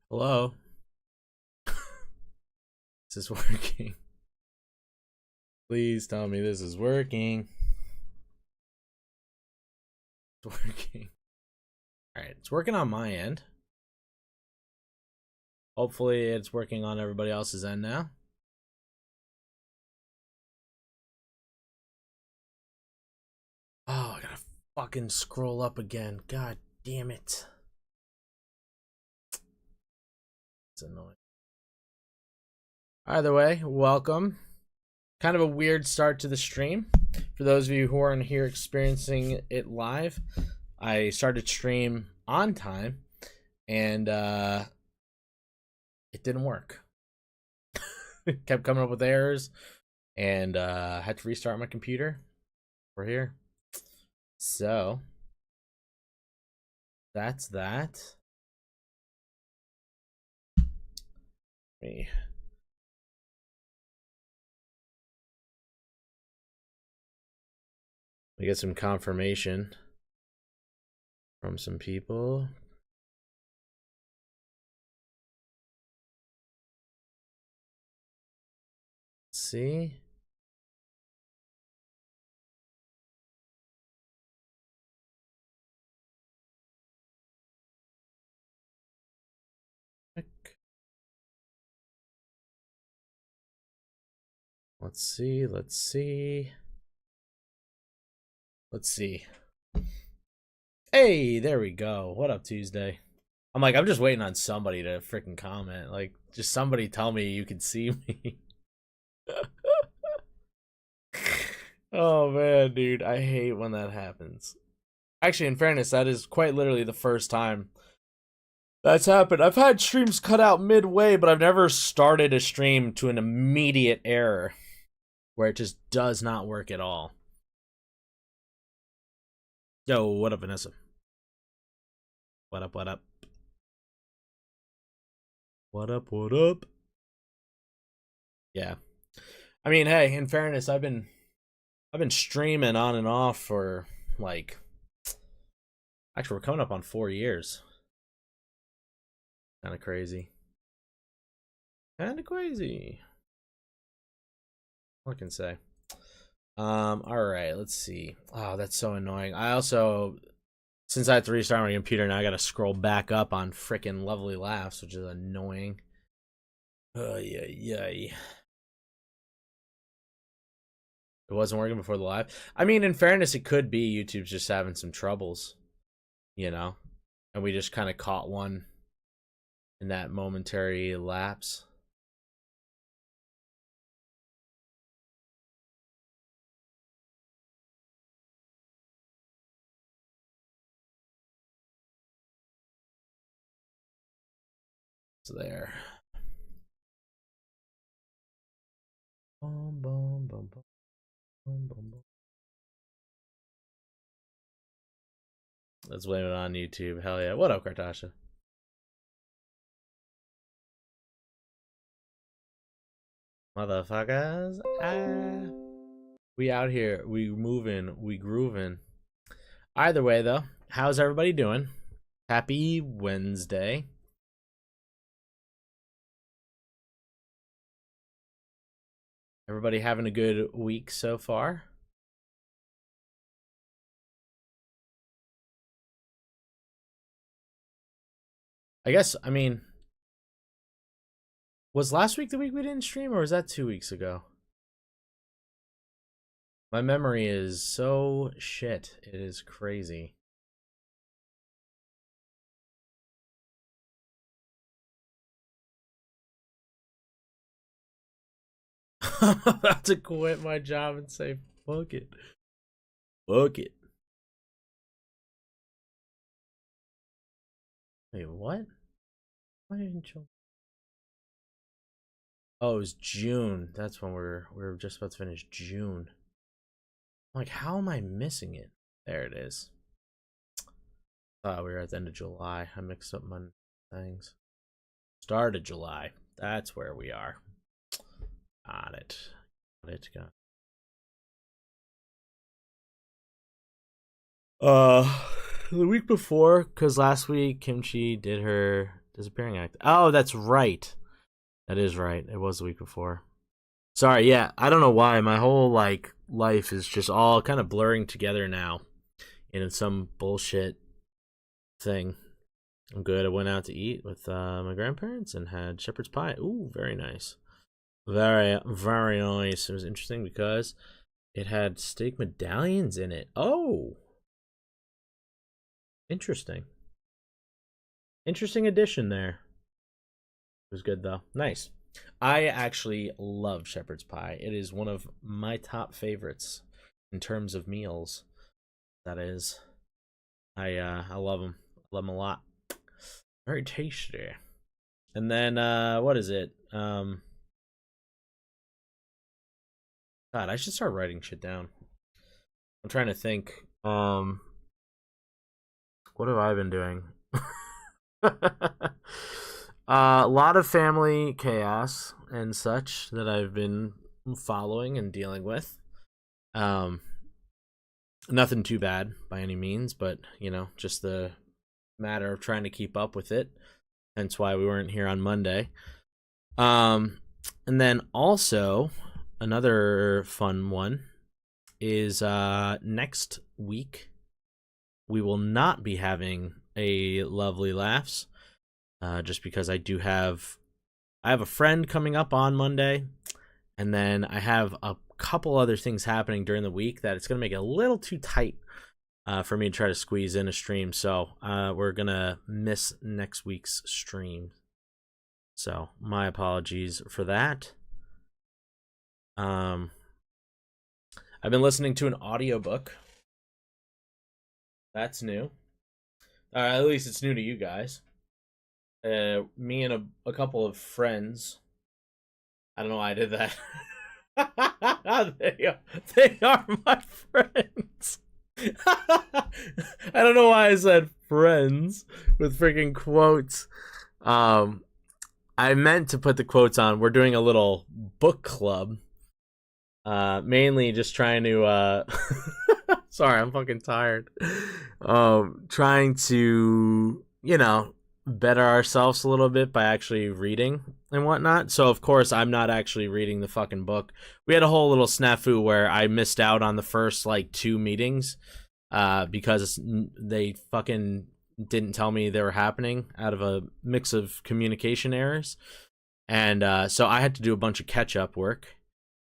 Hello? Is this working? Please tell me this is working. It's working. Alright, it's working on my end. Hopefully it's working on everybody else's end now. Oh, I gotta fucking scroll up again. God damn it. It's annoying. Either way, welcome. Kind of a weird start to the stream. For those of you who aren't here experiencing it live, I started stream on time and it didn't work. It kept coming up with errors and had to restart my computer. We're here. So that's that. Me. We get some confirmation from some people. Let's see. Let's see. Let's see. Let's see. Hey, there we go. What up, Tuesday? I'm just waiting on somebody to freaking comment. Like, just somebody tell me you can see me. Oh man, dude, I hate when that happens. Actually, in fairness, that is quite literally the first time that's happened. I've had streams cut out midway, but I've never started a stream to an immediate error where it just does not work at all. Yo, what up, Vanessa? What up, what up? What up, what up? Yeah. I mean, hey, in fairness, I've been streaming on and off for like, actually we're coming up on 4 years. Kind of crazy. Kind of crazy. What can I say? All right, let's see. Oh, that's so annoying. I also, since I had to restart my computer, now I gotta scroll back up on frickin' LovelyLaughs, which is annoying. Oh, yeah. It wasn't working before the live. I mean, in fairness, it could be YouTube's just having some troubles, you know? And we just kind of caught one in that momentary lapse. So there. Boom, boom, boom, boom, boom, boom, boom. Let's blame it on YouTube. Hell yeah. What up, Kartasha? Motherfuckers. Ah. We out here. We moving. We grooving. Either way, though, how's everybody doing? Happy Wednesday. Everybody having a good week so far? I guess, I mean, was last week the week we didn't stream, or was that 2 weeks ago? My memory is so shit. It is crazy. I'm about to quit my job and say, fuck it. Fuck it. Wait, what? Why didn't you? Oh, it was June. That's when we're just about to finish June. I'm like, how am I missing it? There it is. We were at the end of July. I mixed up my things. Start of July. That's where we are. Got it. Got the week before, because last week Kimchi did her Disappearing act. Oh, that's right. That is right. It was the week before. Sorry, yeah. I don't know why. My whole like life is just all kind of blurring together now in some bullshit thing. I'm good. I went out to eat with my grandparents and had shepherd's pie. Ooh, very nice. Very, very nice. It was interesting because it had steak medallions in it. Oh, interesting. Interesting addition there. It was good though. Nice. I actually love shepherd's pie. It is one of my top favorites in terms of meals. That is, I love them. Love them a lot. Very tasty. And then what is it? God, I should start writing shit down. I'm trying to think. What have I been doing? A lot of family chaos and such that I've been following and dealing with. Nothing too bad by any means, but you know, just the matter of trying to keep up with it. Hence why we weren't here on Monday. And then also another fun one is next week we will not be having a Lovely Laughs. Just because I have a friend coming up on Monday, and then I have a couple other things happening during the week that it's going to make it a little too tight for me to try to squeeze in a stream. So we're going to miss next week's stream. So my apologies for that. I've been listening to an audiobook. That's new. At least it's new to you guys. Me and a couple of friends. I don't know why I did that. they are my friends. I don't know why I said friends with freaking quotes. I meant to put the quotes on. We're doing a little book club. Mainly just trying to sorry, I'm fucking tired. Trying to, you know, better ourselves a little bit by actually reading and whatnot. So of course I'm not actually reading the fucking book. We had a whole little snafu where I missed out on the first like 2 meetings because they fucking didn't tell me they were happening out of a mix of communication errors. And so I had to do a bunch of catch up work.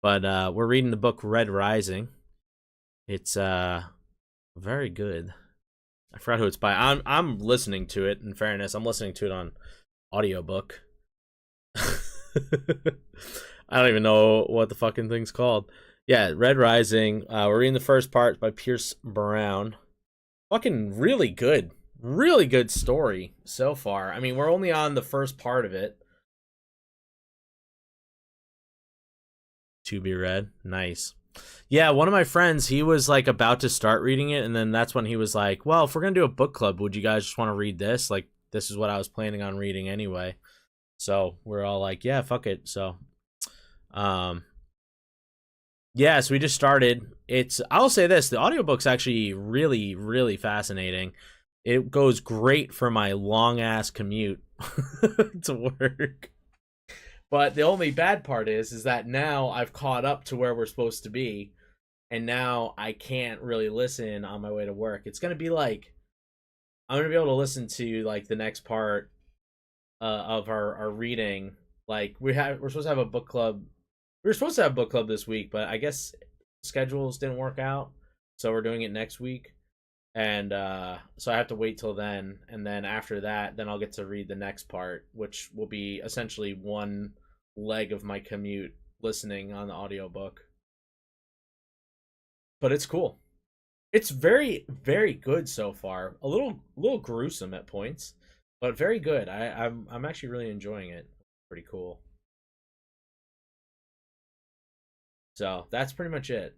But we're reading the book Red Rising. It's very good. I forgot who it's by. I'm listening to it. In fairness, I'm listening to it on audiobook. I don't even know what the fucking thing's called. Yeah, Red Rising. We're reading the first part by Pierce Brown. Fucking really good story so far. I mean, we're only on the first part of it. To be read. Nice. Yeah, one of my friends, he was like about to start reading it, and then that's when he was like, well, if we're gonna do a book club, would you guys just want to read this? Like, this is what I was planning on reading anyway. So we're all like, yeah, fuck it. So yeah, so we just started. I'll say this, the audiobook's actually really, really fascinating. It goes great for my long ass commute to work. But the only bad part is that now I've caught up to where we're supposed to be, and now I can't really listen on my way to work. It's gonna be like I'm gonna be able to listen to like the next part of our reading. Like we're supposed to have a book club. We were supposed to have a book club this week, but I guess schedules didn't work out, so we're doing it next week. And so I have to wait till then, and then after that, then I'll get to read the next part, which will be essentially one leg of my commute listening on the audiobook. But it's cool. It's very, very good so far. A little gruesome at points, but very good. I'm actually really enjoying it. Pretty cool. So that's pretty much it.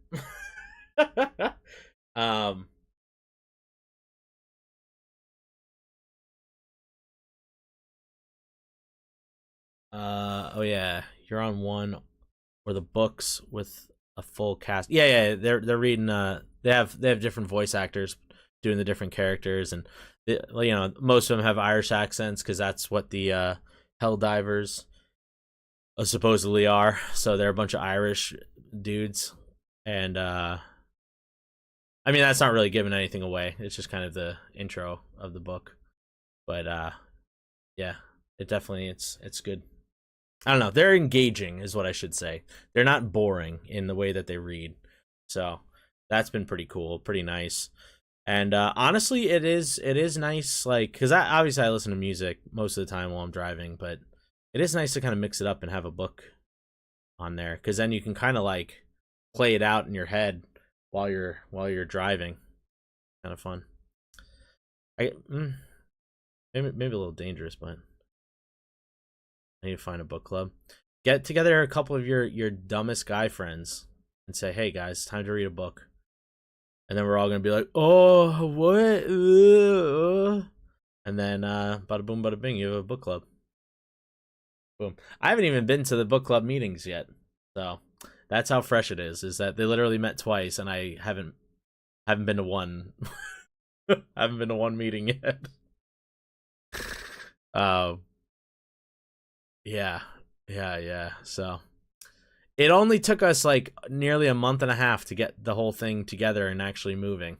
Oh yeah, you're on one where the books with a full cast. Yeah, they're reading. They have different voice actors doing the different characters, and Most of them have Irish accents because that's what the hell divers supposedly are. So they're a bunch of Irish dudes, and I mean that's not really giving anything away. It's just kind of the intro of the book, but yeah, it's good. I don't know. They're engaging, is what I should say. They're not boring in the way that they read, so that's been pretty cool, pretty nice. And honestly, it is nice, like, because obviously I listen to music most of the time while I'm driving, but it is nice to kind of mix it up and have a book on there, because then you can kind of like play it out in your head while you're driving. Kind of fun. Maybe a little dangerous, but I need to find a book club. Get together a couple of your dumbest guy friends and say, "Hey guys, it's time to read a book." And then we're all gonna be like, "Oh, what?" And then bada boom, bada bing, you have a book club. Boom. I haven't even been to the book club meetings yet, so that's how fresh it is. Is that they literally met twice, and I haven't been to one. I haven't been to one meeting yet. Uh, yeah. So it only took us like nearly a month and a half to get the whole thing together and actually moving.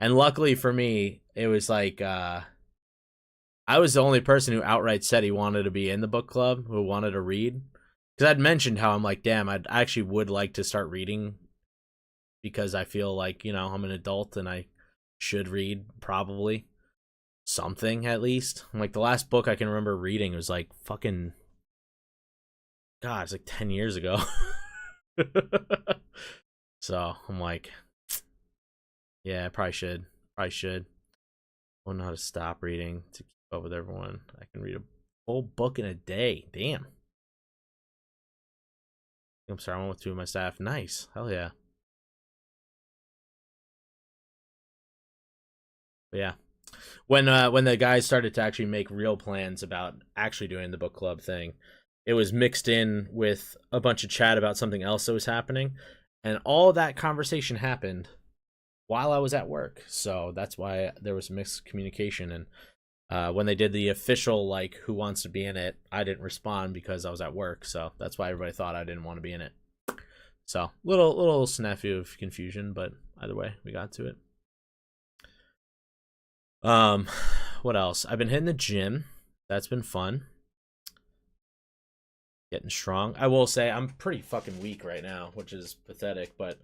And luckily for me, it was like I was the only person who outright said he wanted to be in the book club, who wanted to read. Because I'd mentioned how I'm like, damn, I actually would like to start reading because I feel like, I'm an adult and I should read probably something at least. Like the last book I can remember reading was like fucking, God, it's like 10 years ago. So I'm like, yeah, I probably should. I don't know how to stop reading to keep up with everyone. I can read a whole book in a day. Damn. I'm sorry, I went with two of my staff. Nice. Hell yeah. But yeah. When the guys started to actually make real plans about actually doing the book club thing, it was mixed in with a bunch of chat about something else that was happening. And all that conversation happened while I was at work. So that's why there was mixed communication. And when they did the official, like, who wants to be in it, I didn't respond because I was at work. So that's why everybody thought I didn't want to be in it. So little snafu of confusion, but either way, we got to it. What else? I've been hitting the gym. That's been fun. Getting strong. I will say I'm pretty fucking weak right now, which is pathetic, but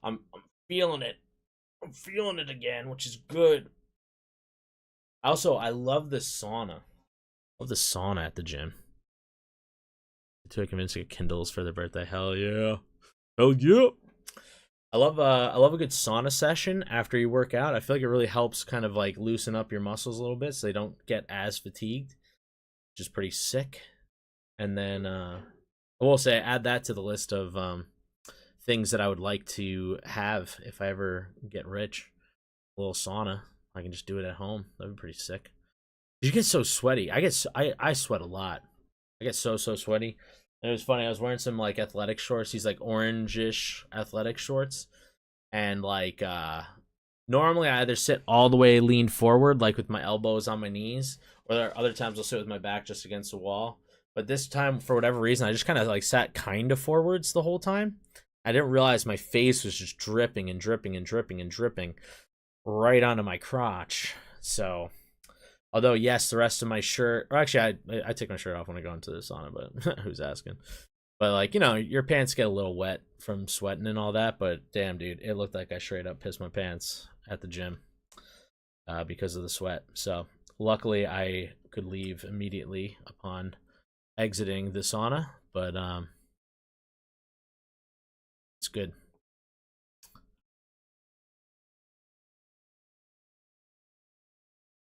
I'm feeling it. I'm feeling it again, which is good. Also, I love the sauna. I love the sauna at the gym. To convince to get Kindles for their birthday. Hell yeah. Hell yeah. I love a good sauna session after you work out. I feel like it really helps kind of like loosen up your muscles a little bit so they don't get as fatigued, which is pretty sick. And then I will say add that to the list of things that I would like to have if I ever get rich. A little sauna. I can just do it at home. That'd be pretty sick. You get so sweaty. I sweat a lot. I get so sweaty. And it was funny. I was wearing some like athletic shorts. These like orangish athletic shorts, and like normally I either sit all the way leaned forward, like with my elbows on my knees, or there are other times I'll sit with my back just against the wall. But this time, for whatever reason, I just kind of like sat kind of forwards the whole time. I didn't realize my face was just dripping and dripping and dripping and dripping right onto my crotch. So, although yes, the rest of my shirt, or actually I take my shirt off when I go into the sauna, but who's asking? But like, your pants get a little wet from sweating and all that, but damn dude, it looked like I straight up pissed my pants at the gym because of the sweat. So luckily I could leave immediately upon exiting the sauna, but it's good.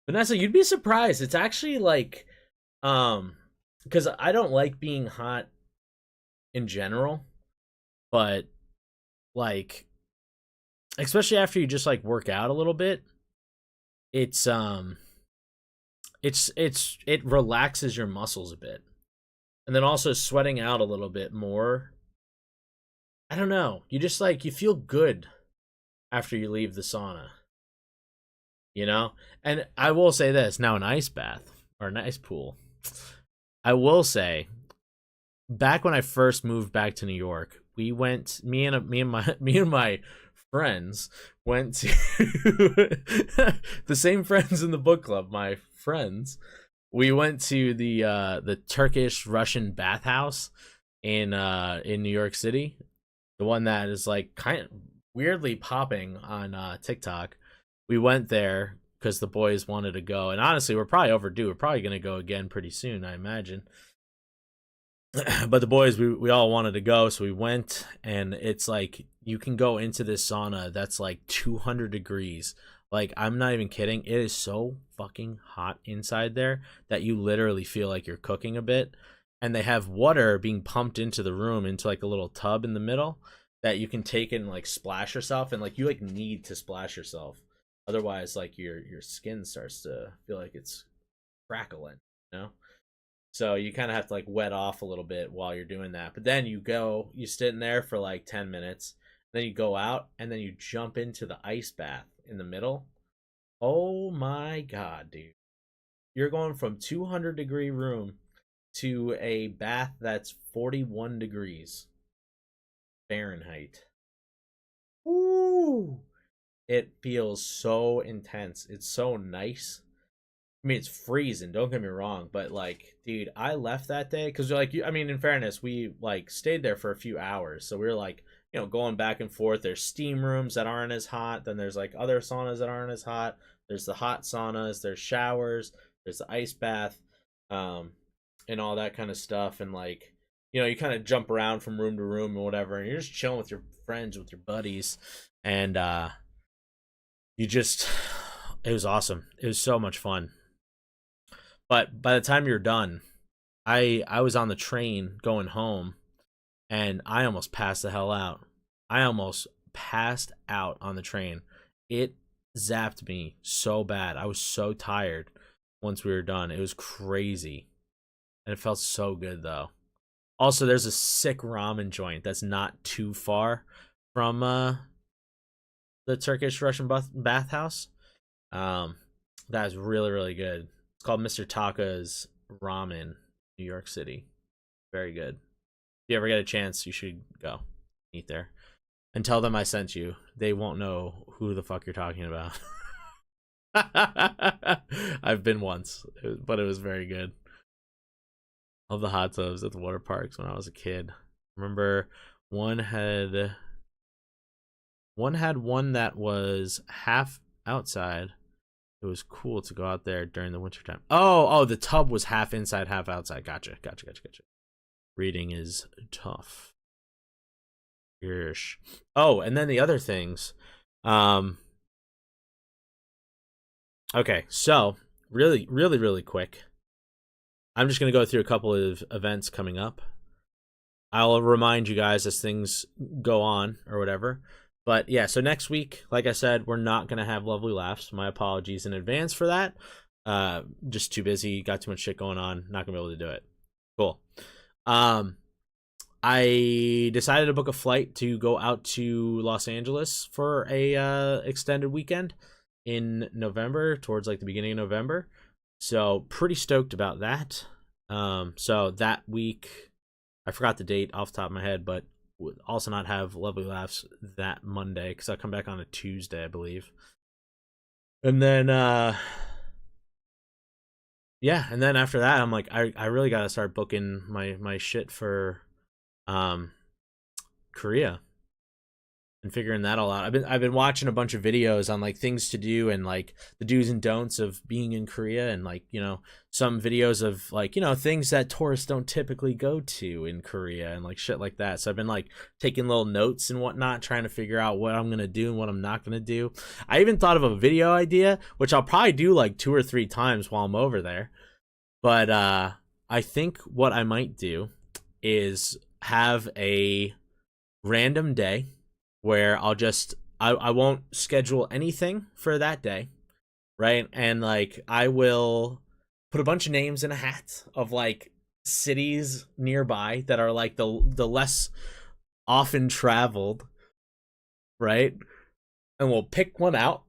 Vanessa, you'd be surprised. It's actually like, because I don't like being hot in general, but like, especially after you just like work out a little bit, it's it relaxes your muscles a bit, and then also sweating out a little bit more. I don't know. You just like you feel good after you leave the sauna. you know? And I will say this now, an ice bath or an ice pool. I will say, back when I first moved back to New York, we went, me and my friends went to the same friends in the book club, my friends. We went to the Turkish Russian bathhouse in New York City, the one that is like kind of weirdly popping on TikTok. We went there because the boys wanted to go, and honestly, we're probably overdue. We're probably gonna go again pretty soon, I imagine. But the boys, we all wanted to go, so we went, and it's like you can go into this sauna that's like 200 degrees. Like, I'm not even kidding. It is so fucking hot inside there that you literally feel like you're cooking a bit. And they have water being pumped into the room into like a little tub in the middle that you can take and like splash yourself, and like you like need to splash yourself. Otherwise, like your skin starts to feel like it's crackling, you know? So you kind of have to like wet off a little bit while you're doing that. But then you sit in there for like 10 minutes, then you go out, and then you jump into the ice bath in the middle. Oh my God, dude. You're going from 200-degree room to a bath that's 41 degrees Fahrenheit. Ooh. It feels so intense. It's so nice. I mean, it's freezing, don't get me wrong, but like, dude, I left that day because like, I mean, in fairness, we like stayed there for a few hours, so we were like, going back and forth. There's steam rooms that aren't as hot, then there's like other saunas that aren't as hot. There's the hot saunas, there's showers, there's the ice bath, and all that kind of stuff. And like, you kind of jump around from room to room and whatever, and you're just chilling with your friends, with your buddies, and you just, it was awesome. It was so much fun. But by the time you're done, I was on the train going home, and I almost passed the hell out. I almost passed out on the train. It zapped me so bad. I was so tired once we were done. It was crazy. And it felt so good, though. Also, there's a sick ramen joint that's not too far from the Turkish Russian bathhouse. That's really, really good. It's called Mr. Taka's Ramen, New York City. Very good. If you ever get a chance, you should go eat there. And tell them I sent you. They won't know who the fuck you're talking about. I've been once, but it was very good. Love the hot tubs at the water parks when I was a kid. Remember, one had one that was half outside. It was cool to go out there during the wintertime. Oh, the tub was half inside, half outside. Gotcha. Reading is tough. Yeesh. Oh, and then the other things. Okay, so really, really, really quick. I'm just going to go through a couple of events coming up. I'll remind you guys as things go on or whatever. But yeah, so next week, like I said, we're not going to have Lovely Laughs. My apologies in advance for that. Just too busy, got too much shit going on, not going to be able to do it. Cool. I decided to book a flight to go out to Los Angeles for a extended weekend in November, towards like the beginning of November. So pretty stoked about that. So that week, I forgot the date off the top of my head, but would also not have Lovely Laughs that Monday because I'll come back on a Tuesday, I believe. And then yeah, and then after that, I'm like, I really gotta start booking my shit for Korea and figuring that all out. I've been watching a bunch of videos on like things to do and like the do's and don'ts of being in Korea, and like, some videos of like, things that tourists don't typically go to in Korea and like shit like that. So I've been like taking little notes and whatnot, trying to figure out what I'm gonna do and what I'm not gonna do. I even thought of a video idea, which I'll probably do like 2 or 3 times while I'm over there. But I think what I might do is have a random day where I won't schedule anything for that day, right? And like I will put a bunch of names in a hat of like cities nearby that are like the less often traveled, right? And we'll pick one out,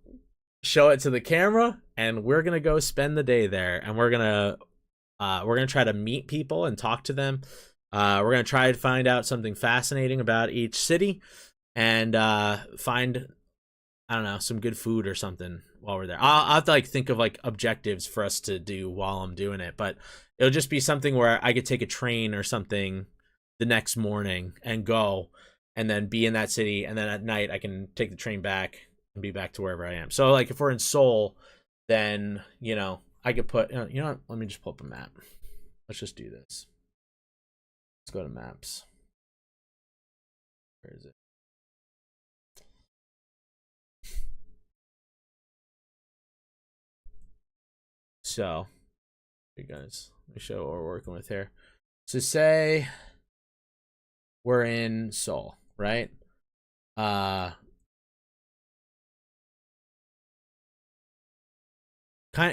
show it to the camera, and we're gonna go spend the day there, and we're gonna try to meet people and talk to them. We're gonna try to find out something fascinating about each city, and find, I don't know, some good food or something while we're there. I'll have to like think of like objectives for us to do while I'm doing it, but it'll just be something where I could take a train or something the next morning and go, and then be in that city, and then at night I can take the train back and be back to wherever I am. So like if we're in Seoul, then I could put, what, let me just pull up a map. Let's just do this. Let's go to maps. Where is it? So, you guys, let me show what we're working with here. So say we're in Seoul, right? Kind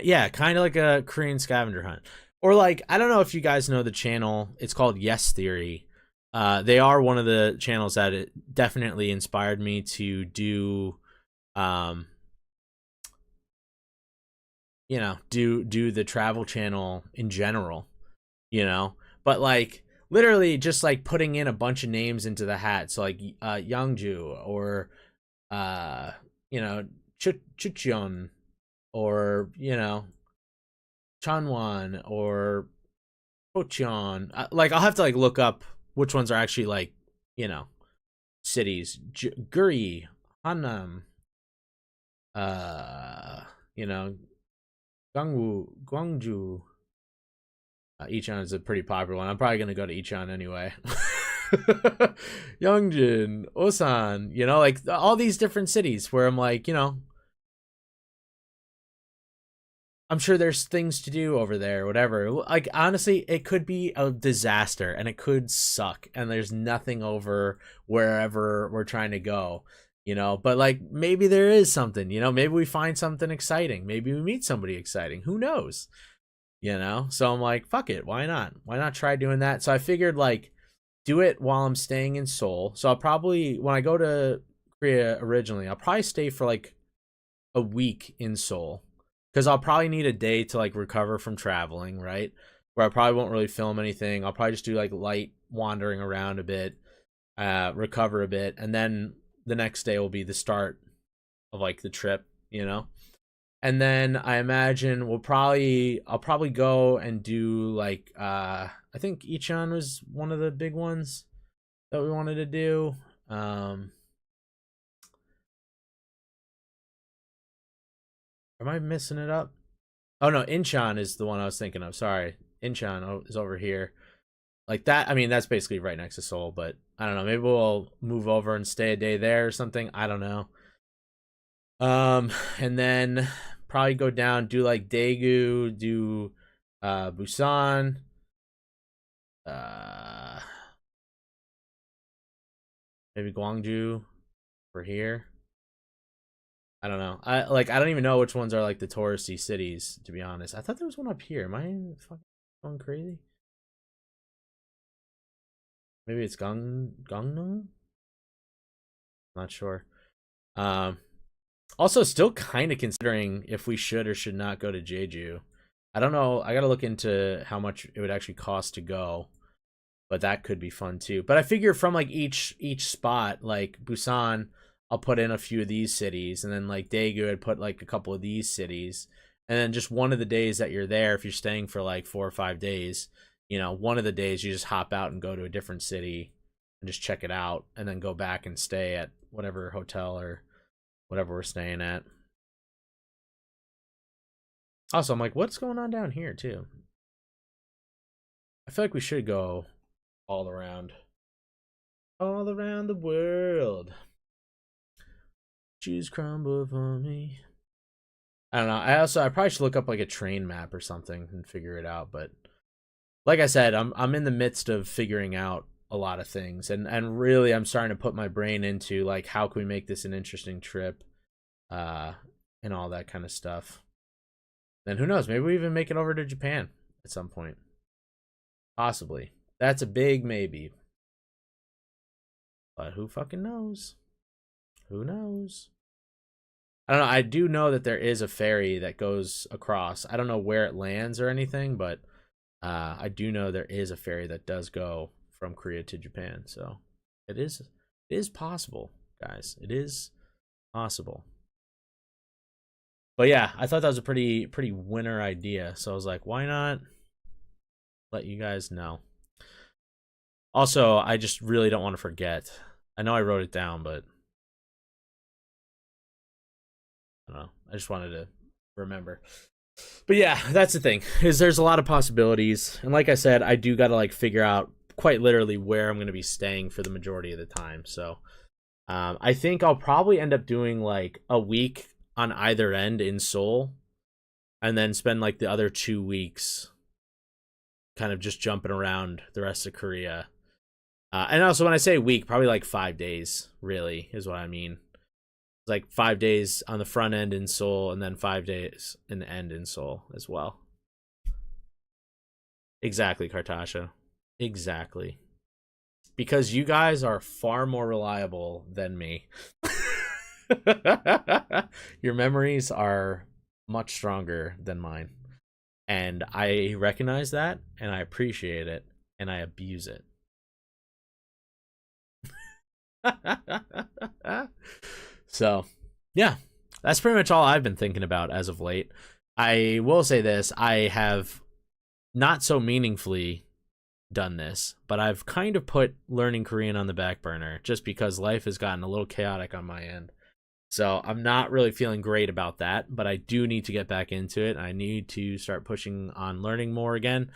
of like a Korean scavenger hunt. Or like, I don't know if you guys know the channel. It's called Yes Theory. They are one of the channels that it definitely inspired me to do do the travel channel in general, but like literally just like putting in a bunch of names into the hat. So like Youngju, or Chucheon, or Chanwon, or Pocheon. Like I'll have to like look up which ones are actually like cities. Guri, Hanam, you know Gwangju. Icheon is a pretty popular one. I'm probably gonna go to Icheon anyway. Yongjin, Osan, like all these different cities where I'm like, I'm sure there's things to do over there, whatever. Like honestly, it could be a disaster and it could suck, and there's nothing over wherever we're trying to go. But like maybe there is something, maybe we find something exciting, maybe we meet somebody exciting, who knows. So I'm like, fuck it, why not try doing that. So I figured like do it while I'm staying in Seoul. So I'll probably, when I go to Korea originally, I'll probably stay for like a week in Seoul, because I'll probably need a day to like recover from traveling, right? Where I probably won't really film anything. I'll probably just do like light wandering around a bit, recover a bit, and then the next day will be the start of like the trip, And then I imagine I'll probably go and do like I think Icheon was one of the big ones that we wanted to do. Am I missing it up? Oh no, Incheon is the one I was thinking of. Sorry, Incheon is over here. Like that. I mean, that's basically right next to Seoul, but I don't know. Maybe we'll move over and stay a day there or something. I don't know. And then probably go down, do like Daegu, do Busan, maybe Gwangju for here. I don't know. I don't even know which ones are like the touristy cities, to be honest. I thought there was one up here. Am I fucking going crazy? Maybe it's Gangneung? Not sure. Also still kind of considering if we should or should not go to Jeju. I don't know. I got to look into how much it would actually cost to go. But that could be fun too. But I figure from like each spot, like Busan, I'll put in a few of these cities, and then like Daegu, I'd put like a couple of these cities, and then just one of the days that you're there, if you're staying for like 4 or 5 days, one of the days you just hop out and go to a different city and just check it out, and then go back and stay at whatever hotel or whatever we're staying at. Also, I'm like, what's going on down here too? I feel like we should go all around the world. Choose crumble for me. I don't know. I probably should look up like a train map or something and figure it out. But like I said, I'm in the midst of figuring out a lot of things, and really I'm starting to put my brain into like how can we make this an interesting trip, and all that kind of stuff. And who knows? Maybe we even make it over to Japan at some point. Possibly. That's a big maybe. But who fucking knows? Who knows? I don't know. I do know that there is a ferry that goes across. I don't know where it lands or anything, but I do know there is a ferry that does go from Korea to Japan. So it is possible, guys. It is possible. But yeah, I thought that was a pretty winner idea. So I was like, why not let you guys know? Also, I just really don't want to forget. I know I wrote it down, but I don't know. I just wanted to remember. But yeah, that's the thing. Is there's a lot of possibilities. And like I said, I do got to like figure out quite literally where I'm going to be staying for the majority of the time. So, I think I'll probably end up doing like a week on either end in Seoul and then spend like the other 2 weeks kind of just jumping around the rest of Korea. And also, when I say week, probably like 5 days, really, is what I mean. It's like 5 days on the front end in Seoul, and then 5 days in the end in Seoul as well. Exactly, Kartasha. Exactly. Because you guys are far more reliable than me. Your memories are much stronger than mine. And I recognize that, and I appreciate it, and I abuse it. So, yeah, that's pretty much all I've been thinking about as of late. I will say this, I have not so meaningfully done this, but I've kind of put learning Korean on the back burner just because life has gotten a little chaotic on my end. So I'm not really feeling great about that, but I do need to get back into it. I need to start pushing on learning more again.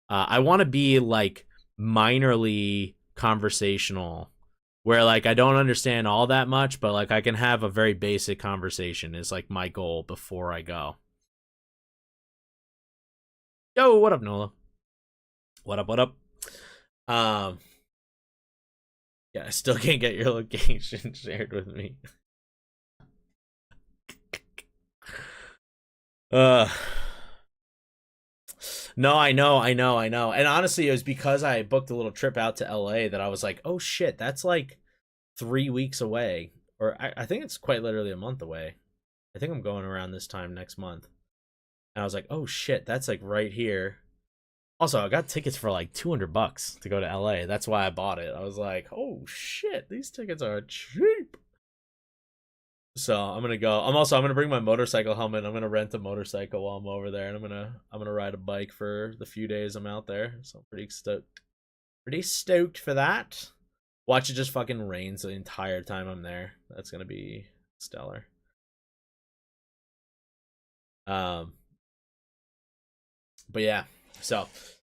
I want to be like minorly conversational where like I don't understand all that much, but like I can have a very basic conversation is like my goal before I go. Yo, what up, Nola? What up, what up? Yeah, I still can't get your location shared with me. Uh No, I know. And honestly, it was because I booked a little trip out to LA that I was like, oh shit, that's like 3 weeks away. Or I think it's quite literally a month away. I think I'm going around this time next month. And I was like, oh shit, that's like right here. Also, I got tickets for like $200 to go to LA. That's why I bought it. I was like, oh shit, these tickets are cheap. So I'm gonna go. I'm gonna bring my motorcycle helmet. I'm gonna rent a motorcycle while I'm over there, and I'm gonna ride a bike for the few days I'm out there. So I'm pretty stoked. Pretty stoked for that. Watch it just fucking rains the entire time I'm there. That's gonna be stellar. But yeah, so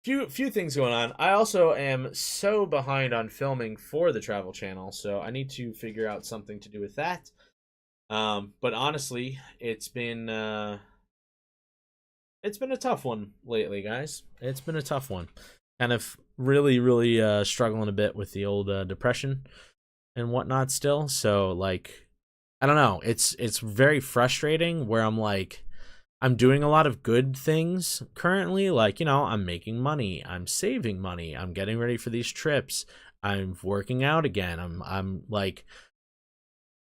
few things going on. I also am so behind on filming for the travel channel, so I need to figure out something to do with that. But honestly, it's been a tough one lately, guys. It's been a tough one. Kind of really struggling a bit with the old depression and whatnot still. So like, I don't know. It's very frustrating where I'm like, I'm doing a lot of good things currently. Like, I'm making money, I'm saving money, I'm getting ready for these trips, I'm working out again. I'm like,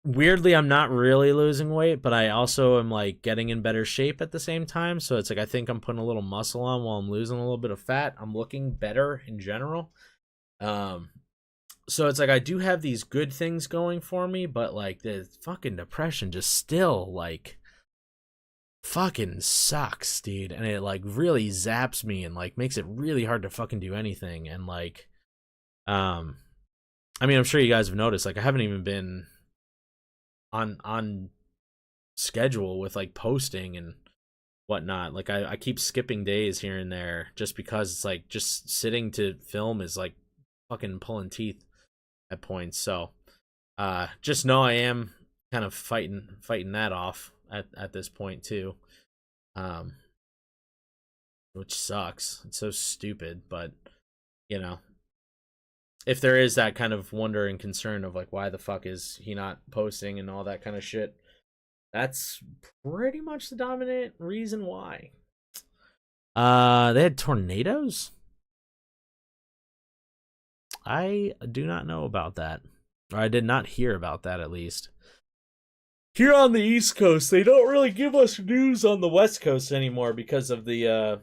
weirdly, I'm not really losing weight, but I also am like getting in better shape at the same time. So it's like I think I'm putting a little muscle on while I'm losing a little bit of fat. I'm looking better in general. So it's like I do have these good things going for me, but like the fucking depression just still like fucking sucks, dude. And it like really zaps me and like makes it really hard to fucking do anything. And like I mean, I'm sure you guys have noticed, like I haven't even been on schedule with like posting and whatnot. Like I keep skipping days here and there just because it's like just sitting to film is like fucking pulling teeth at points. So just know I am kind of fighting that off at this point too. Which sucks. It's so stupid, but if there is that kind of wonder and concern of like why the fuck is he not posting and all that kind of shit, that's pretty much the dominant reason why. They had tornadoes? I do not know about that. Or I did not hear about that, at least. here on the East Coast, they don't really give us news on the West Coast anymore because of the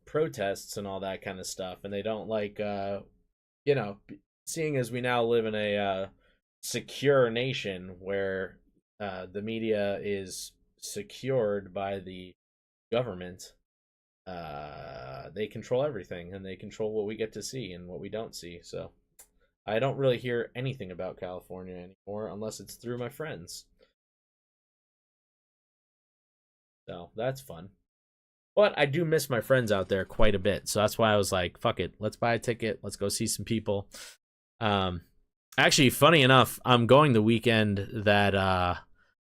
protests and all that kind of stuff. And they don't like, you know, seeing as we now live in a secure nation where the media is secured by the government, they control everything and they control what we get to see and what we don't see. So I don't really hear anything about California anymore unless it's through my friends. So that's fun. But I do miss my friends out there quite a bit. So that's why I was like, fuck it. Let's buy a ticket. Let's go see some people. Actually, funny enough, I'm going the weekend that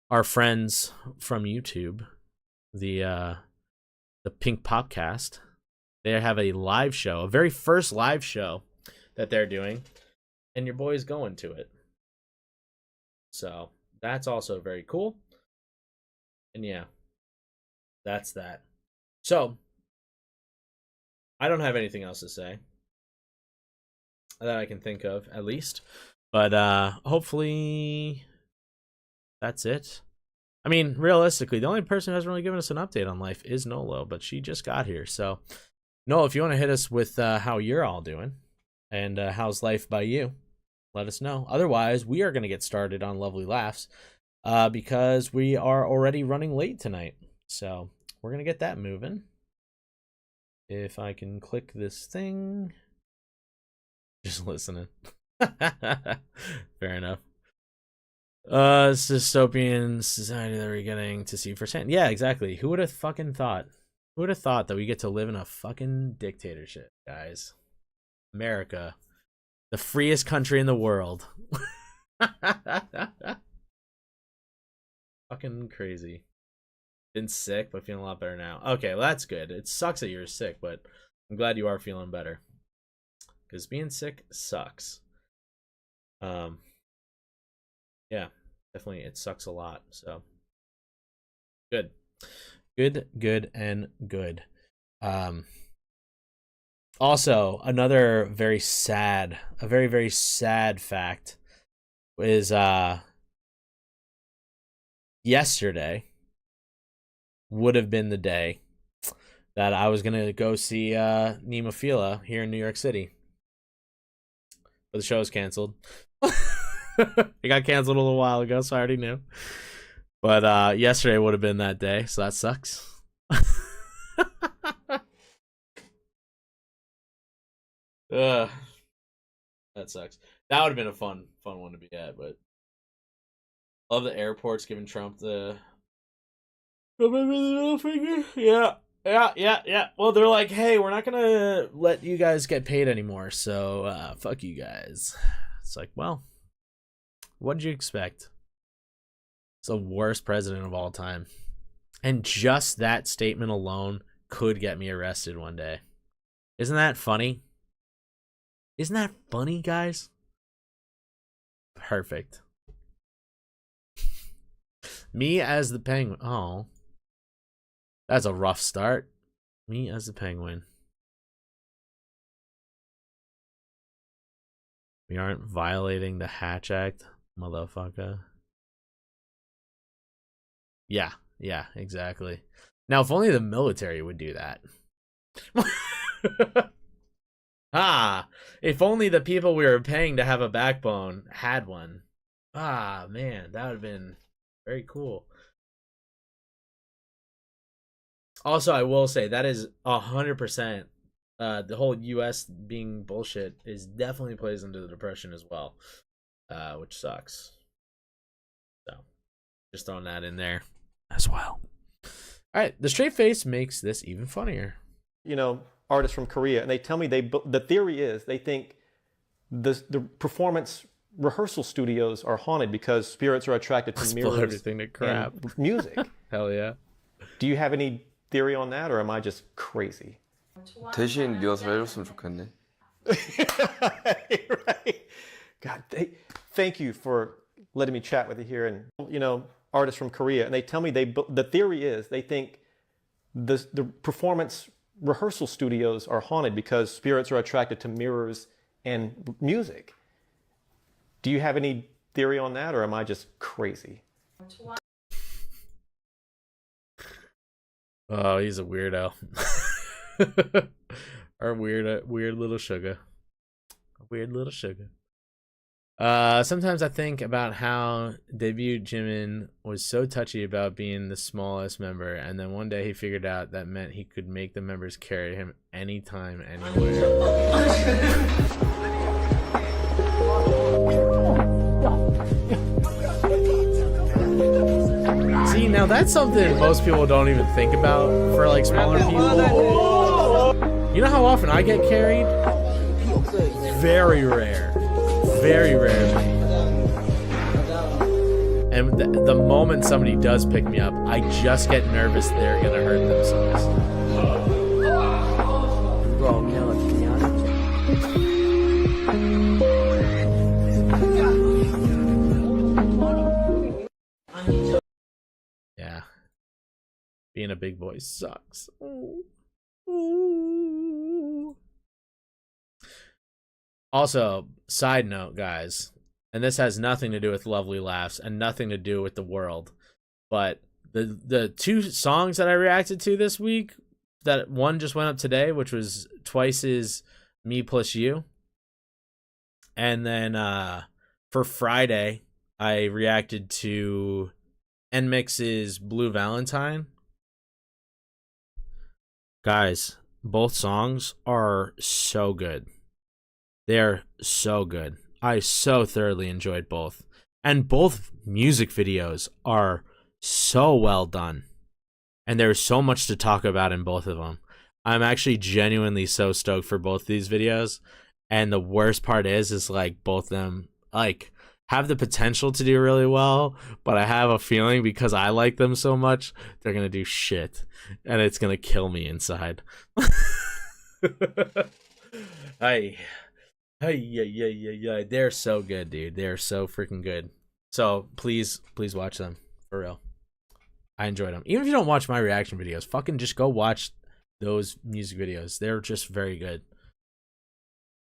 our friends from YouTube, the Pink Popcast, they have a live show, a very first live show that they're doing. And your boy's going to it. So that's also very cool. And yeah, that's that. So I don't have anything else to say that I can think of, at least. But hopefully that's it. I mean, realistically, the only person who hasn't really given us an update on life is Nolo, but she just got here. So, Nolo, if you want to hit us with how you're all doing and how's life by you, let us know. Otherwise, we are going to get started on Lovely Laughs because we are already running late tonight. So we're going to get that moving. If I can click this thing. Just listening. Fair enough. Dystopian society that we're getting to see firsthand. Yeah, exactly. Who would have fucking thought? Who would have thought that we get to live in a fucking dictatorship, guys? America. The freest country in the world. Fucking crazy. Been sick, but feeling a lot better now. Okay, well, that's good. It sucks that you're sick, but I'm glad you are feeling better. Because being sick sucks. Yeah, definitely it sucks a lot. So good. Good and good. Also, another very sad, a very, very sad fact is yesterday would have been the day that I was gonna go see Nemophila here in New York City. But the show was canceled. It got canceled a little while ago, so I already knew. But yesterday would have been that day, so that sucks. That sucks. That would have been a fun one to be at, but love the airports giving Trump the middle finger. Yeah. Well, they're like, hey, we're not gonna let you guys get paid anymore, so fuck you guys. It's like, well, what did you expect? It's the worst president of all time. And just that statement alone could get me arrested one day. Isn't that funny? Isn't that funny, guys? Perfect. Me as the penguin. Oh. That's a rough start. Me as the penguin. We aren't violating the Hatch Act, motherfucker. Yeah, exactly. Now, if only the military would do that. If only the people we were paying to have a backbone had one. Man, that would have been very cool. Also, I will say that is 100%. The whole U.S. being bullshit is definitely plays into the depression as well, which sucks. So, just throwing that in there as well. All right, the straight face makes this even funnier. You know, artists from Korea, and they tell me the theory is they think the performance rehearsal studios are haunted because spirits are attracted to mirrors everything to crap. And music. Hell yeah. Do you have any theory on that, or am I just crazy? 대신 리허설 해줬으면 좋겠네. Right. God, thank you for letting me chat with you here. And you know, artists from Korea, and they tell me the theory is they think the performance rehearsal studios are haunted because spirits are attracted to mirrors and music. Do you have any theory on that, or am I just crazy? Oh, he's a weirdo. Our weird little sugar. A weird little sugar. Sometimes I think about how debut Jimin was so touchy about being the smallest member, and then one day he figured out that meant he could make the members carry him anytime, anywhere. See, now that's something most people don't even think about for like smaller people. You know how often I get carried? Very rare. Very rarely. And the moment somebody does pick me up, I just get nervous they're gonna hurt themselves. Yeah. Being a big boy sucks. Ooh. Ooh. Also, side note, guys, and this has nothing to do with LovelyLaughs and nothing to do with the world, but the two songs that I reacted to this week, that one just went up today, which was Twice's Me Plus You, and then for Friday I reacted to NMIX's Blue Valentine. Guys, both songs are so good. They're so good. I so thoroughly enjoyed both. And both music videos are so well done. And there's so much to talk about in both of them. I'm actually genuinely so stoked for both these videos. And the worst part is like both of them like have the potential to do really well, but I have a feeling because I like them so much, they're gonna do shit. And it's gonna kill me inside. Hey. Hey, they're so good, dude. They're so freaking good. So please watch them for real. I enjoyed them. Even if you don't watch my reaction videos, fucking just go watch those music videos. They're just very good.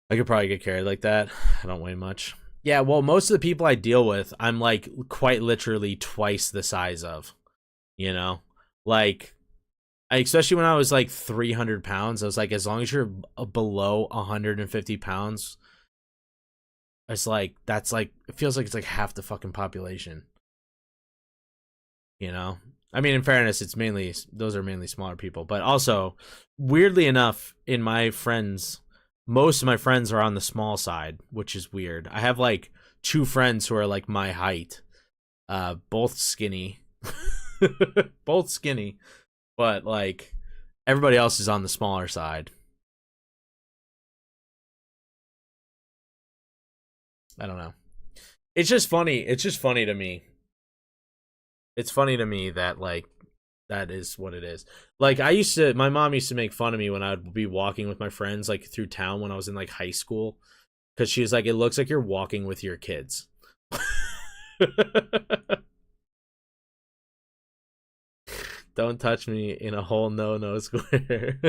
I could probably get carried like that. I don't weigh much. Yeah, well, most of the people I deal with, I'm like quite literally twice the size of. You know, like. Especially when I was like 300 pounds, I was like, as long as you're below 150 pounds, it's like, that's like, it feels like it's like half the fucking population. You know? I mean, in fairness, those are mainly smaller people. But also, weirdly enough, in my friends, most of my friends are on the small side, which is weird. I have like 2 friends who are like my height, both skinny. Both skinny. But, like, everybody else is on the smaller side. I don't know. It's just funny. It's just funny to me. It's funny to me that, like, that is what it is. Like, my mom used to make fun of me when I would be walking with my friends, like, through town when I was in, like, high school. Because she was like, it looks like you're walking with your kids. Don't touch me in a whole no square.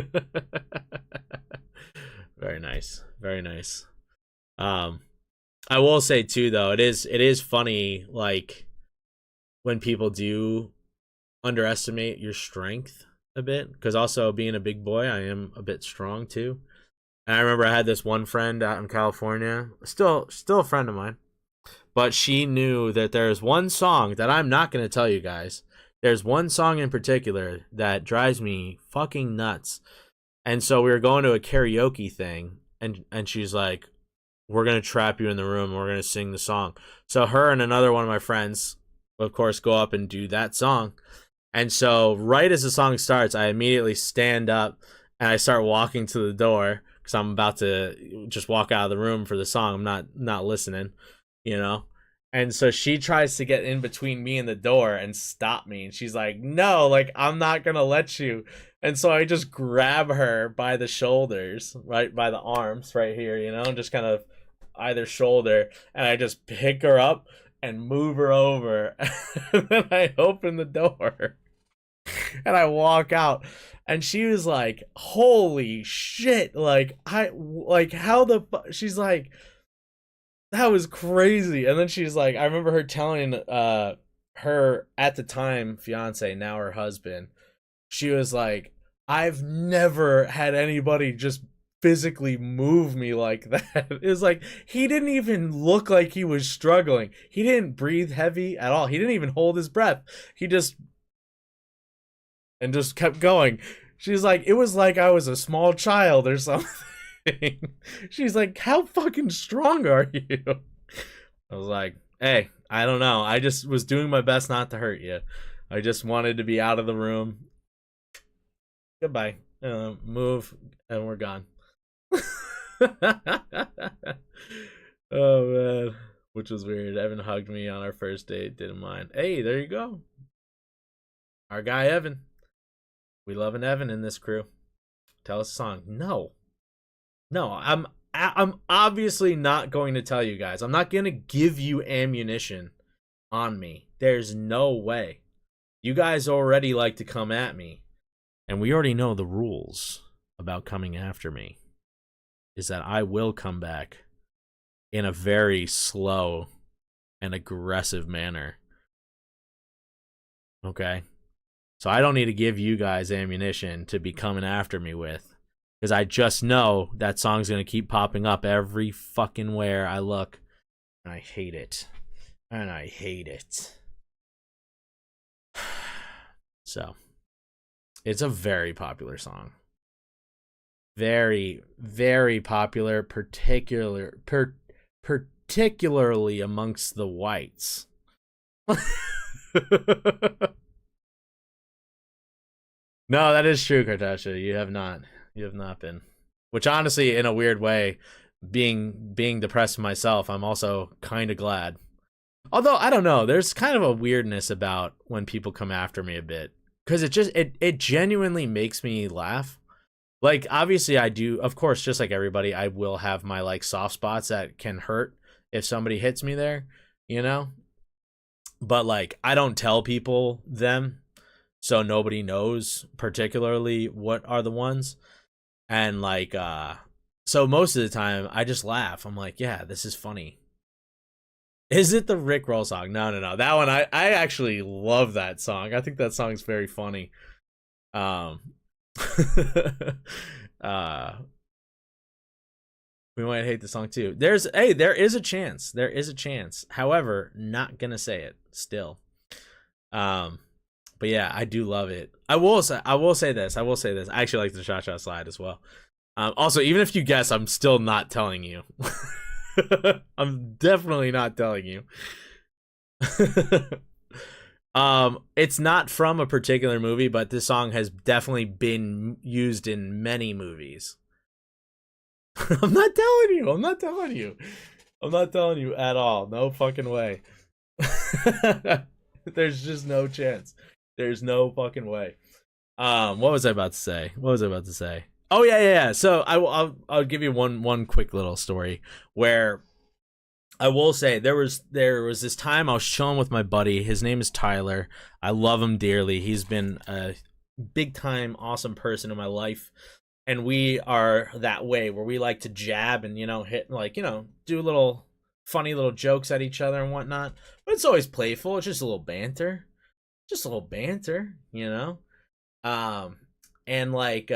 Very nice. Very nice. I will say too though, it is funny like when people do underestimate your strength a bit, because also being a big boy, I am a bit strong too. And I remember I had this one friend out in California, still a friend of mine, but she knew that there's one song that I'm not going to tell you guys. There's one song in particular that drives me fucking nuts. And so we were going to a karaoke thing, and she's like, we're going to trap you in the room, and we're going to sing the song. So her and another one of my friends, of course, go up and do that song. And so right as the song starts, I immediately stand up, and I start walking to the door, because I'm about to just walk out of the room for the song. I'm not listening, you know? And so she tries to get in between me and the door and stop me. And she's like, no, like, I'm not going to let you. And so I just grab her by the shoulders, right by the arms right here, you know, just kind of either shoulder. And I just pick her up and move her over. And then I open the door and I walk out. And she was like, holy shit. Like, how the fuck? She's like, that was crazy. And then she's like, I remember her telling her at the time fiance, now her husband, she was like, I've never had anybody just physically move me like that. It was like, he didn't even look like he was struggling. He didn't breathe heavy at all. He didn't even hold his breath. He just kept going. She's like, it was like I was a small child or something. She's like, how fucking strong are you? I was like, hey, I don't know. I just was doing my best not to hurt you. I just wanted to be out of the room. Goodbye. Move, and we're gone. Oh man, which was weird. Evan hugged me on our first date. Didn't mind. Hey, there you go. Our guy Evan. We love an Evan in this crew. Tell us a song. No, I'm obviously not going to tell you guys. I'm not going to give you ammunition on me. There's no way. You guys already like to come at me. And we already know the rules about coming after me. Is that I will come back in a very slow and aggressive manner. Okay? So I don't need to give you guys ammunition to be coming after me with. Because I just know that song's going to keep popping up every fucking where I look. And I hate it. And I hate it. So, it's a very popular song. Very, very popular, particularly amongst the whites. No, that is true, Kartasha. You have not been. Which honestly, in a weird way, being depressed myself, I'm also kind of glad. Although, I don't know, there's kind of a weirdness about when people come after me a bit. Because it genuinely makes me laugh. Like, obviously I do, of course, just like everybody, I will have my, like, soft spots that can hurt if somebody hits me there, you know? But, like, I don't tell people them, so nobody knows particularly what are the ones. And, like, so most of the time, I just laugh. I'm like, yeah, this is funny. Is it the Rickroll song? No. That one, I actually love that song. I think that song's very funny. We might hate the song too. There is a chance. There is a chance. However, not gonna say it still. But yeah, I do love it. I will say this. I actually like the Cha-Cha Slide as well. Also, even if you guess, I'm still not telling you. I'm definitely not telling you. It's not from a particular movie, but this song has definitely been used in many movies. I'm not telling you at all. No fucking way. There's just no chance. There's no fucking way. What was I about to say? Oh yeah. So I'll give you one quick little story where I will say there was this time I was chilling with my buddy. His name is Tyler. I love him dearly. He's been a big time awesome person in my life. And we are that way where we like to jab and, hit, do little funny little jokes at each other and whatnot. But it's always playful. It's just a little banter. And like,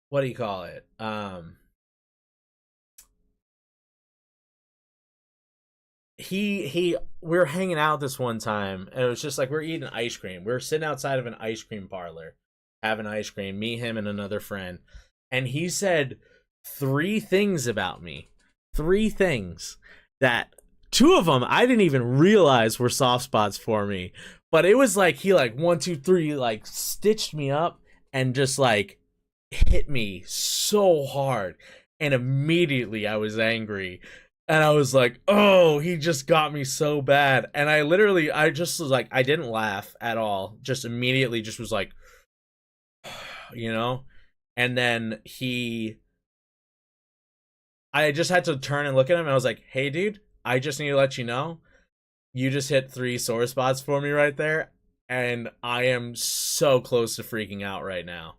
what do you call it? We were hanging out this one time and it was just like, we're eating ice cream. We're sitting outside of an ice cream parlor, having ice cream, me, him, and another friend. And he said 3 things about me. 3 things that 2 of them I didn't even realize were soft spots for me. But it was like he 1, 2, 3 stitched me up and just hit me so hard. And immediately I was angry. And I was like, oh, he just got me so bad. And I just was like, I didn't laugh at all. Just immediately just was like, and then I just had to turn and look at him and I was like, hey dude, I just need to let you know, you just hit 3 sore spots for me right there. And I am so close to freaking out right now.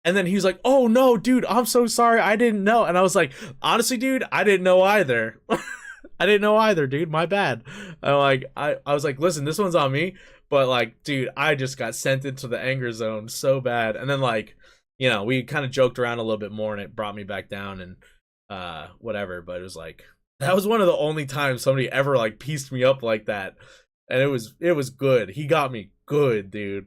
And then he was like, oh no, dude, I'm so sorry. I didn't know. And I was like, honestly, dude, I didn't know either. I didn't know either, dude. My bad. I was like, listen, this one's on me. But like, dude, I just got sent into the anger zone so bad. And then like, you know, we kind of joked around a little bit more and it brought me back down and whatever. But it was like, that was one of the only times somebody ever like pieced me up like that. And it was good. He got me good, dude.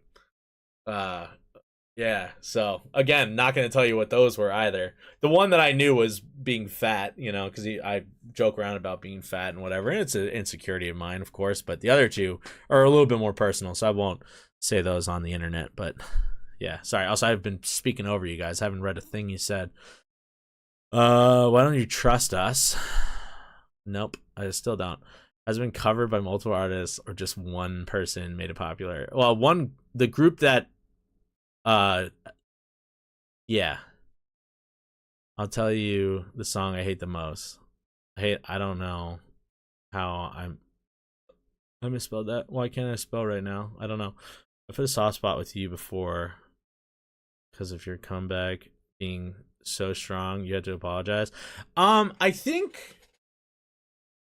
Yeah, so again, not going to tell you what those were either. The one that I knew was being fat, you know, because I joke around about being fat and whatever, and it's an insecurity of mine, of course. But the other two are a little bit more personal, so I won't say those on the internet. But yeah, sorry. Also, I've been speaking over you guys. I haven't read a thing you said. Why don't you trust us? Nope, I still don't. Has been covered by multiple artists or just one person made it popular. Well, the group that yeah. I'll tell you the song I hate the most. I don't know how I misspelled that. Why can't I spell right now? I don't know. I put a soft spot with you before because of your comeback being so strong. You had to apologize. I think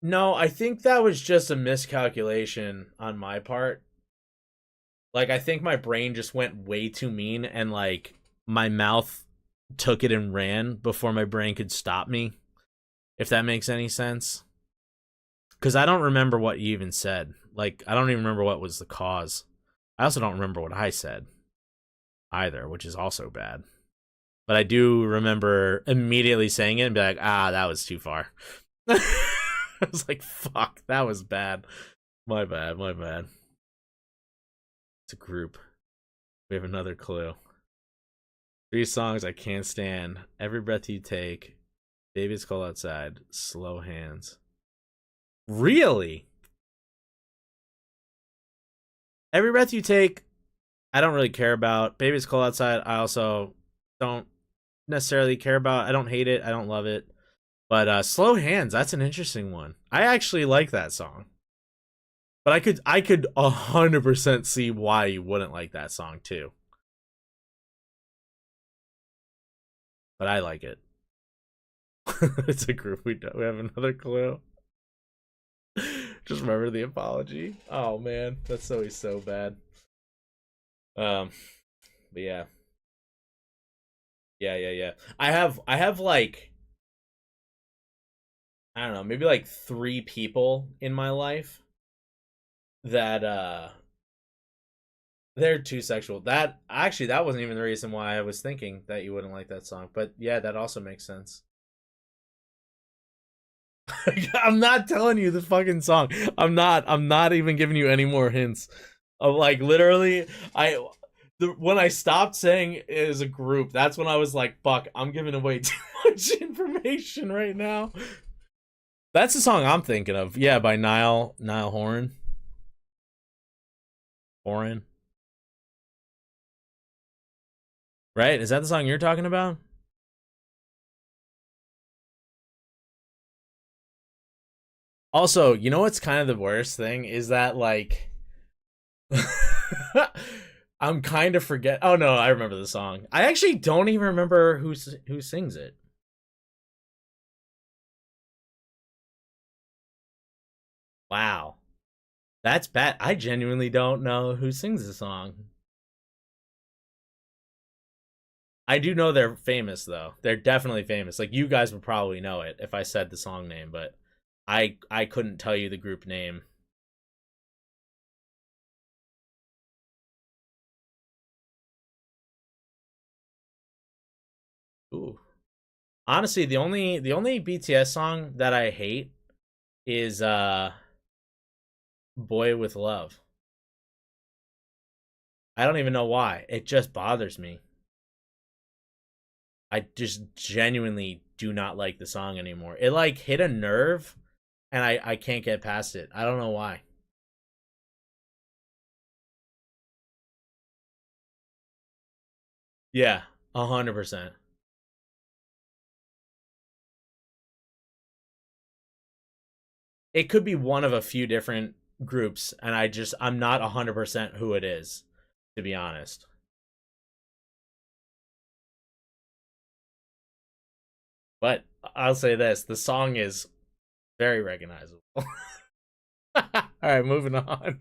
that was just a miscalculation on my part. Like, I think my brain just went way too mean and, like, my mouth took it and ran before my brain could stop me, if that makes any sense. Because I don't remember what you even said. Like, I don't even remember what was the cause. I also don't remember what I said either, which is also bad. But I do remember immediately saying it and be like, that was too far. I was like, fuck, that was bad. My bad. It's a group. We have another clue. 3 songs I can't stand. Every Breath You Take. Baby It's Cold Outside. Slow Hands. Really? Every Breath You Take, I don't really care about. Baby It's Cold Outside, I also don't necessarily care about. I don't hate it. I don't love it. But Slow Hands, that's an interesting one. I actually like that song. But I could 100% see why you wouldn't like that song too. But I like it. It's a group we have another clue. Just remember the apology. Oh man, that's always so bad. But yeah. Yeah. I have like, I don't know, maybe like 3 people in my life that they're too sexual. That wasn't even the reason why I was thinking that you wouldn't like that song. But yeah, that also makes sense. I'm not telling you the fucking song. I'm not even giving you any more hints. Of like literally when I stopped saying it as a group, that's when I was like, fuck, I'm giving away too much information right now. That's the song I'm thinking of. Yeah, by Niall Horan. Right? Is that the song you're talking about? Also, you know what's kind of the worst thing is that like I'm kind of forget. Oh no, I remember the song. I actually don't even remember who sings it. Wow. That's bad. I genuinely don't know who sings the song. I do know they're famous though. They're definitely famous. Like you guys would probably know it if I said the song name, but I couldn't tell you the group name. Ooh. Honestly, the only BTS song that I hate is Boy with Love. I don't even know why. It just bothers me. I just genuinely do not like the song anymore. It like hit a nerve and I can't get past it. I don't know why. Yeah, 100%. It could be one of a few different groups and I'm not 100% who it is, to be honest. But I'll say this, the song is very recognizable. All right, moving on.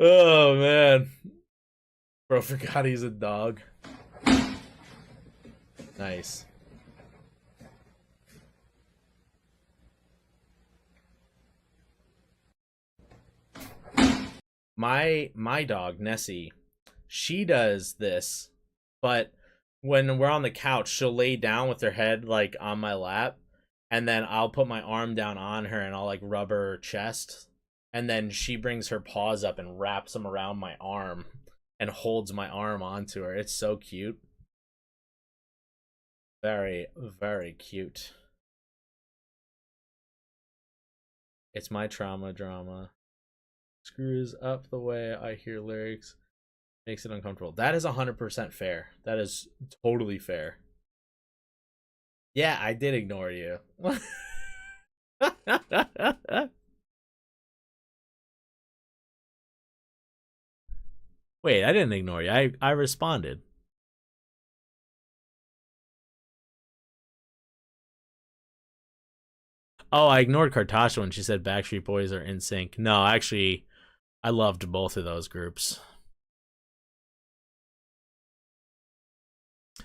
Oh man. Bro forgot he's a dog. Nice. My dog, Nessie, she does this, but when we're on the couch, she'll lay down with her head like on my lap, and then I'll put my arm down on her and I'll like rub her chest, and then she brings her paws up and wraps them around my arm and holds my arm onto her. It's so cute. Very, very cute. It's my trauma drama. Screws up the way I hear lyrics. Makes it uncomfortable. That is 100% fair. That is totally fair. Yeah, I did ignore you. Wait, I didn't ignore you. I responded. Oh, I ignored Kartasha when she said Backstreet Boys are in sync. No, actually, I loved both of those groups.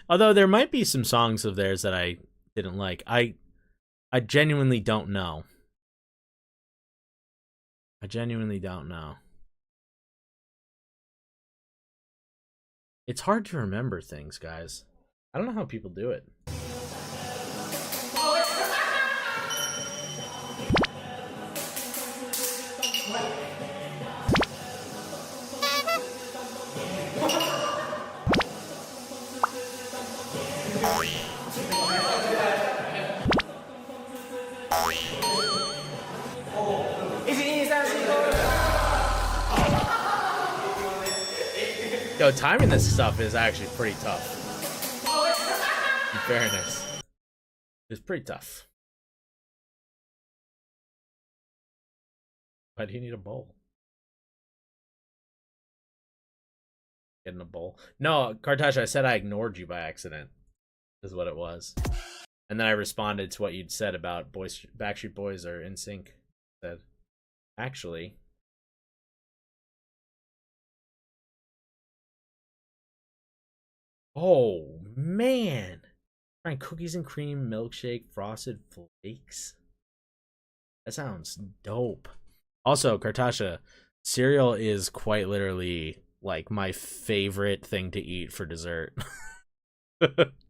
Although there might be some songs of theirs that I didn't like. I genuinely don't know. I genuinely don't know. It's hard to remember things, guys. I don't know how people do it. Yo, timing this stuff is actually pretty tough. In fairness, it's pretty tough. Why do you need a bowl? Get in a bowl. No, Kartasha, I said I ignored you by accident. Is what it was. And then I responded to what you'd said about Backstreet Boys are in sync. Said, actually. Oh man, trying cookies and cream milkshake frosted flakes. That sounds dope. Also, Kartasha, cereal is quite literally like my favorite thing to eat for dessert.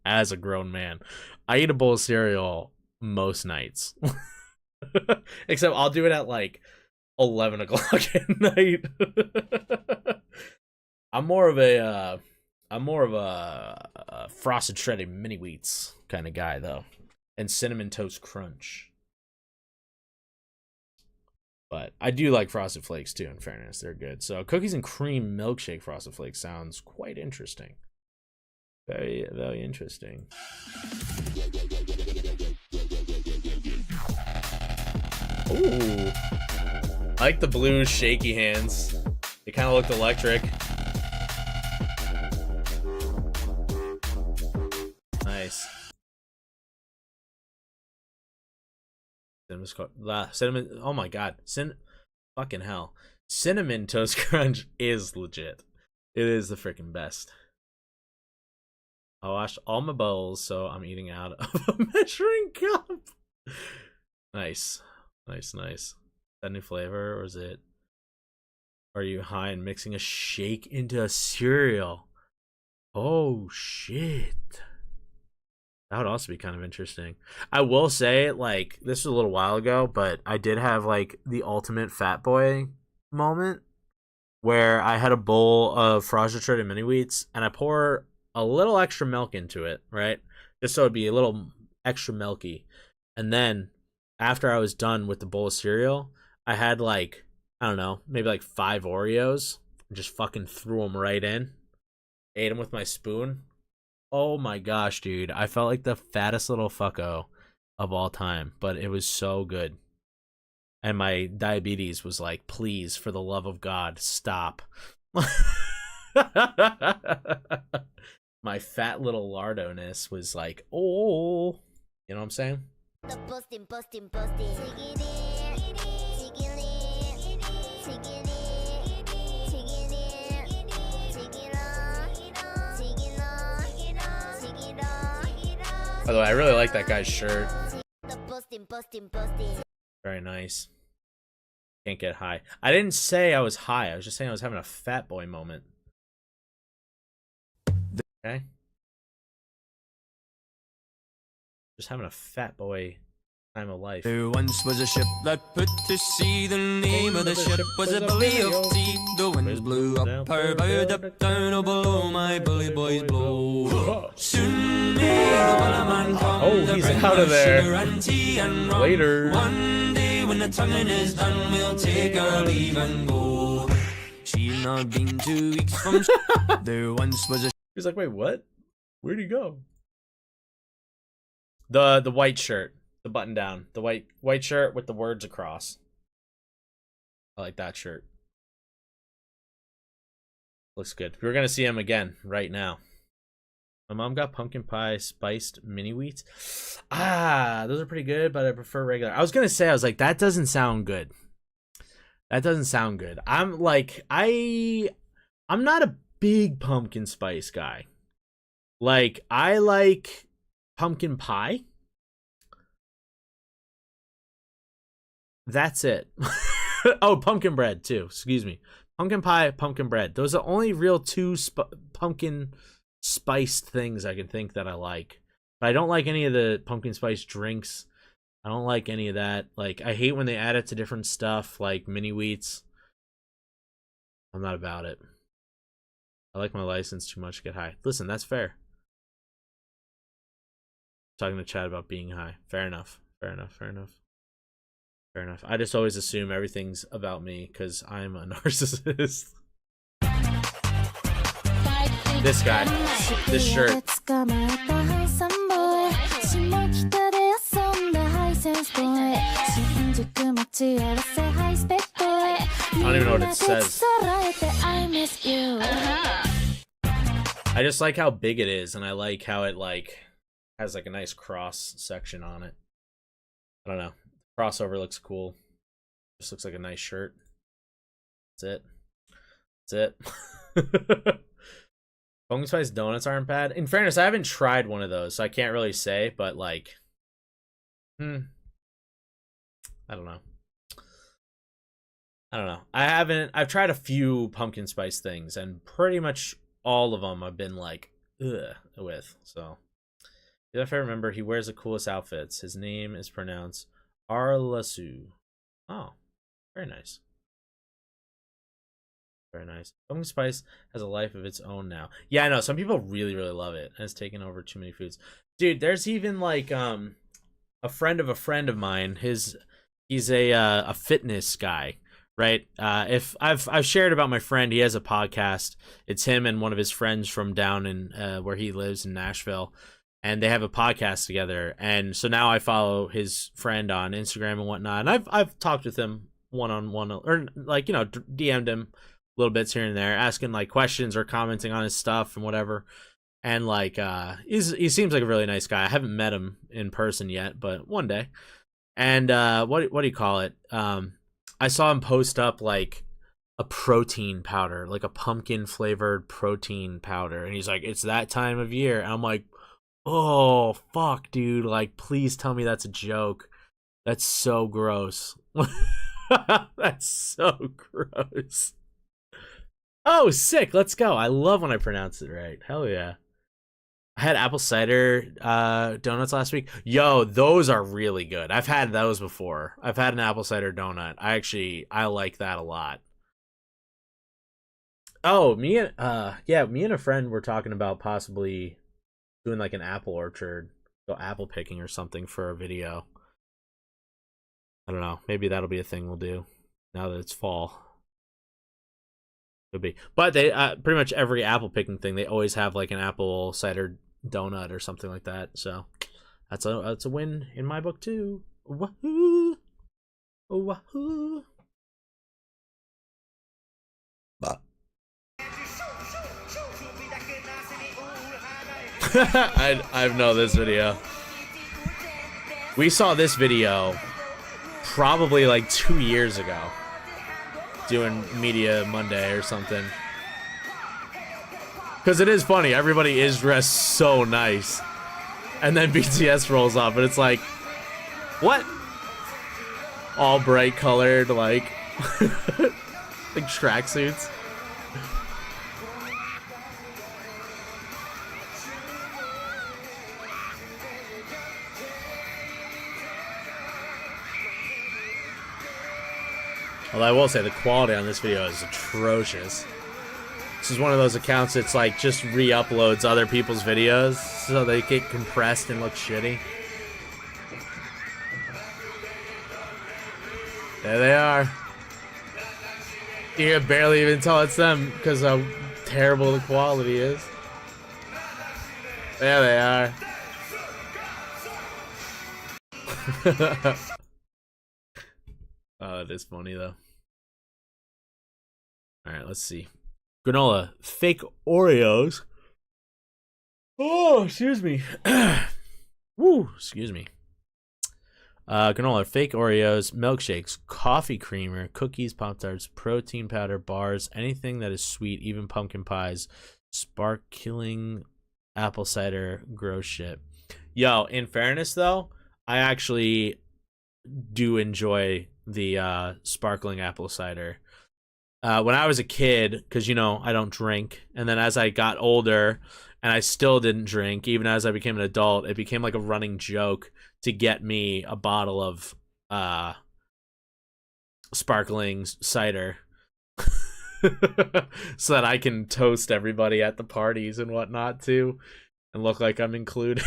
As a grown man, I eat a bowl of cereal most nights. Except I'll do it at like 11 o'clock at night. I'm more of a frosted shredded mini wheats kind of guy though, and cinnamon toast crunch. But I do like frosted flakes too. In fairness, they're good. So cookies and cream milkshake frosted flakes sounds quite interesting. Very, very interesting. Ooh, I like the blue shaky hands. They kind of looked electric. Nice. Cinnamon. Oh my god. Fucking hell. Cinnamon toast crunch is legit. It is the freaking best. I washed all my bowls, so I'm eating out of a measuring cup. Nice. Nice, nice. Is that new flavor, or is it... Are you high and mixing a shake into a cereal? Oh, shit. That would also be kind of interesting. I will say, like, this was a little while ago, but I did have, like, the ultimate fat boy moment where I had a bowl of frosted shredded mini wheats, and I pour a little extra milk into it, right? Just so it'd be a little extra milky. And then, after I was done with the bowl of cereal, I had, like, I don't know, maybe like 5 Oreos. Just fucking threw them right in. Ate them with my spoon. Oh my gosh, dude. I felt like the fattest little fucko of all time, but it was so good. And my diabetes was like, please, for the love of God, stop. My fat little lardo-ness was like, oh. You know what I'm saying? By the way, I really like that guy's shirt. Very nice. Can't get high. I didn't say I was high. I was just saying I was having a fat boy moment. Okay. Just having a fat boy time of life. There once was a ship that put to sea. The name of the ship was a belly of tea. The winds blew up her bow, up down, oh below my bully boys blow. Soon may the wellerman come. Oh, he's out of there. Later. One day when the tonguing is done, we'll take our leave and go. She's not been 2 weeks from. There once was a. He's like, wait, what? Where'd he go? The white shirt, the button down, the white shirt with the words across. I like that shirt. Looks good. We're gonna see him again right now. My mom got pumpkin pie spiced mini wheats. Ah, those are pretty good, but I prefer regular. I was gonna say, I was like, that doesn't sound good. That doesn't sound good. I'm like, I'm not a big pumpkin spice guy. Like, I like pumpkin pie. That's it. Oh, pumpkin bread too. Excuse me. Pumpkin pie, pumpkin bread. Those are the only real two pumpkin spiced things I can think that I like. But I don't like any of the pumpkin spice drinks. I don't like any of that. Like, I hate when they add it to different stuff, like mini wheats. I'm not about it. I like my license too much to get high. Listen, that's fair. Talking to Chad about being high. Fair enough. Fair enough. Fair enough. Fair enough. I just always assume everything's about me because I'm a narcissist. This guy. This shirt. I don't even know what it says. I just like how big it is, and I like how it like has like a nice cross section on it. I don't know. Crossover looks cool. Just looks like a nice shirt. That's it. That's it. Pumpkin spice donuts aren't bad. In fairness, I haven't tried one of those, so I can't really say, but like, I don't know. I don't know. I've tried a few pumpkin spice things, and pretty much all of them I've been like, ugh, with. So, if I remember, he wears the coolest outfits. His name is pronounced Arlasu. Oh, very nice. Very nice. Pumpkin spice has a life of its own now. Yeah, I know. Some people really, really love it. It's taken over too many foods. Dude, there's even like a friend of mine. He's a fitness guy, right? If I've shared about my friend, he has a podcast. It's him and one of his friends from down in where he lives in Nashville, and they have a podcast together. And so now I follow his friend on Instagram and whatnot. And I've talked with him one-on-one, or like, you know, DM'd him little bits here and there, asking like questions or commenting on his stuff and whatever. And like he seems like a really nice guy. I haven't met him in person yet, but one day. And what do you call it? I saw him post up like a protein powder, like a pumpkin flavored protein powder, and he's like, it's that time of year. And I'm like, oh fuck, dude, like please tell me that's a joke. That's so gross. That's so gross. Oh, sick. Let's go. I love when I pronounce it right. Hell yeah. I had apple cider donuts last week. Yo, those are really good. I've had those before. I've had an apple cider donut. I like that a lot. Oh, me and a friend were talking about possibly doing like an apple orchard, go apple picking or something for a video. I don't know. Maybe that'll be a thing we'll do now that it's fall. Could be. But they pretty much every apple picking thing, they always have like an apple cider donut or something like that. So that's a win in my book too. Wahoo! Wahoo! I know this video. We saw this video probably like 2 years ago, doing Media Monday or something. Because it is funny, everybody is dressed so nice. And then BTS rolls up, and it's like, what? All bright colored, like, like tracksuits. Although I will say the quality on this video is atrocious. This is one of those accounts that's like just re-uploads other people's videos so they get compressed and look shitty. There they are. You can barely even tell it's them because how terrible the quality is. There they are. Oh, that is funny though. Alright, let's see. Granola, fake Oreos. Oh, excuse me. Woo, excuse me. Granola, fake Oreos, milkshakes, coffee creamer, cookies, Pop-Tarts, protein powder, bars, anything that is sweet, even pumpkin pies, sparkling apple cider, gross shit. Yo, in fairness though, I actually do enjoy the sparkling apple cider. When I was a kid, because, you know, I don't drink, and then as I got older and I still didn't drink, even as I became an adult, it became like a running joke to get me a bottle of sparkling cider so that I can toast everybody at the parties and whatnot too and look like I'm included.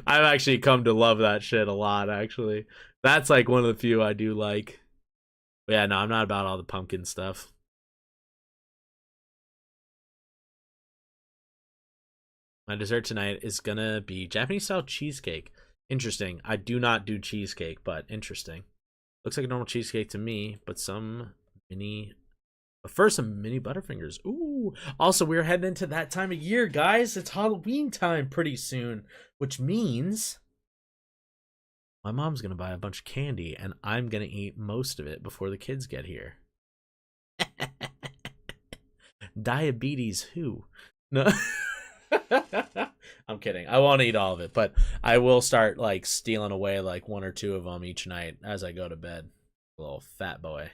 I've actually come to love that shit a lot, actually. That's like one of the few I do like. But yeah, no, I'm not about all the pumpkin stuff. My dessert tonight is gonna be Japanese style cheesecake. Interesting. I do not do cheesecake, but interesting. Looks like a normal cheesecake to me, but some mini. But first, some mini Butterfingers. Ooh. Also, we're heading into that time of year, guys. It's Halloween time pretty soon, which means my mom's gonna buy a bunch of candy, and I'm gonna eat most of it before the kids get here. Diabetes who? No. I'm kidding. I won't eat all of it, but I will start like stealing away like 1 or 2 of them each night as I go to bed. Little fat boy.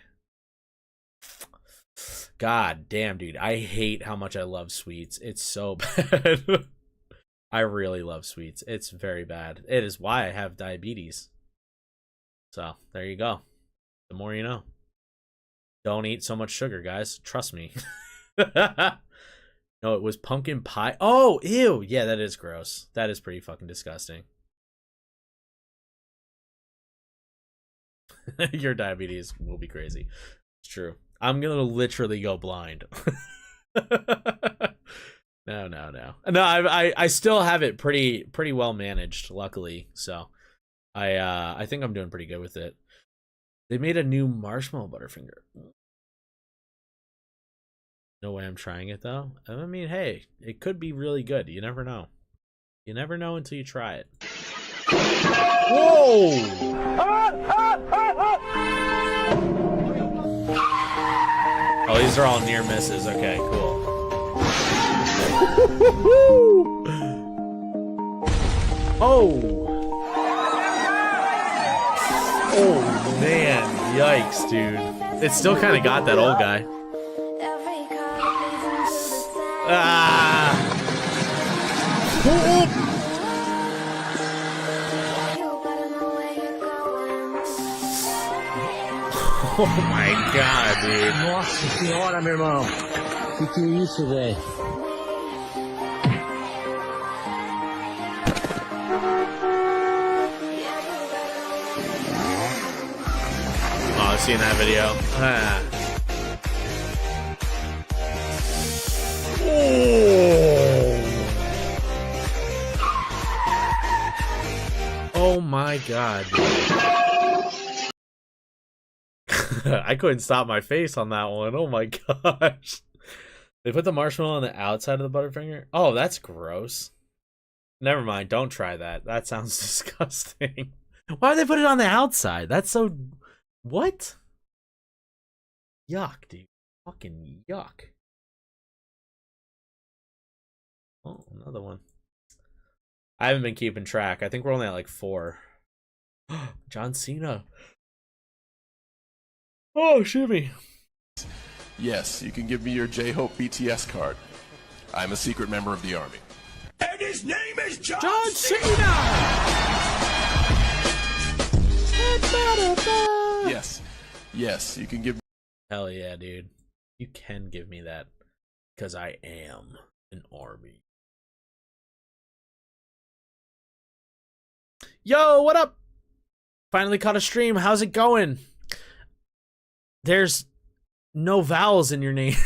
God damn, dude. I hate how much I love sweets. It's so bad. I really love sweets. It's very bad. It is why I have diabetes. So, there you go. The more you know. Don't eat so much sugar, guys. Trust me. No, it was pumpkin pie. Oh, ew. Yeah, that is gross. That is pretty fucking disgusting. Your diabetes will be crazy. It's true. I'm gonna literally go blind. No. No, I still have it pretty well managed, luckily. So I think I'm doing pretty good with it. They made a new marshmallow Butterfinger. No way I'm trying it though. I mean, hey, it could be really good. You never know. You never know until you try it. Whoa! Oh, these are all near misses. Okay, cool. Oh! Oh, man. Yikes, dude. It still kind of got that old guy. Ah! Oh my god, dude. Nossa senhora, meu irmão. Que é isso, velho? Oh, I've seen that video. Ah. Oh my god, dude. I couldn't stop my face on that one. Oh my gosh. They put the marshmallow on the outside of the Butterfinger? Oh, that's gross. Never mind. Don't try that. That sounds disgusting. Why would they put it on the outside? That's so... What? Yuck, dude. Fucking yuck. Oh, another one. I haven't been keeping track. I think we're only at like 4. John Cena. Oh, shimmy. Yes, you can give me your J-Hope BTS card. I'm a secret member of the army. And his name is John Cena! Yes, you can give me... Hell yeah, dude. You can give me that. Because I am an army. Yo, what up? Finally caught a stream. How's it going? There's no vowels in your name.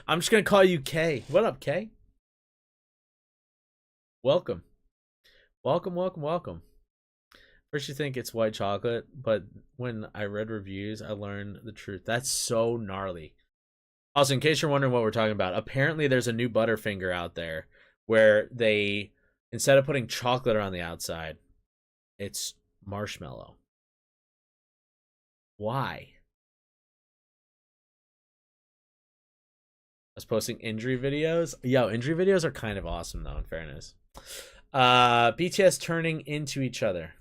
I'm just gonna call you K. What up, K? Welcome. Welcome. First you think it's white chocolate, but when I read reviews, I learned the truth. That's so gnarly. Also, in case you're wondering what we're talking about, apparently there's a new Butterfinger out there where they, instead of putting chocolate on the outside, it's marshmallow. Why? I was posting injury videos. Yo, injury videos are kind of awesome though, in fairness. BTS turning into each other.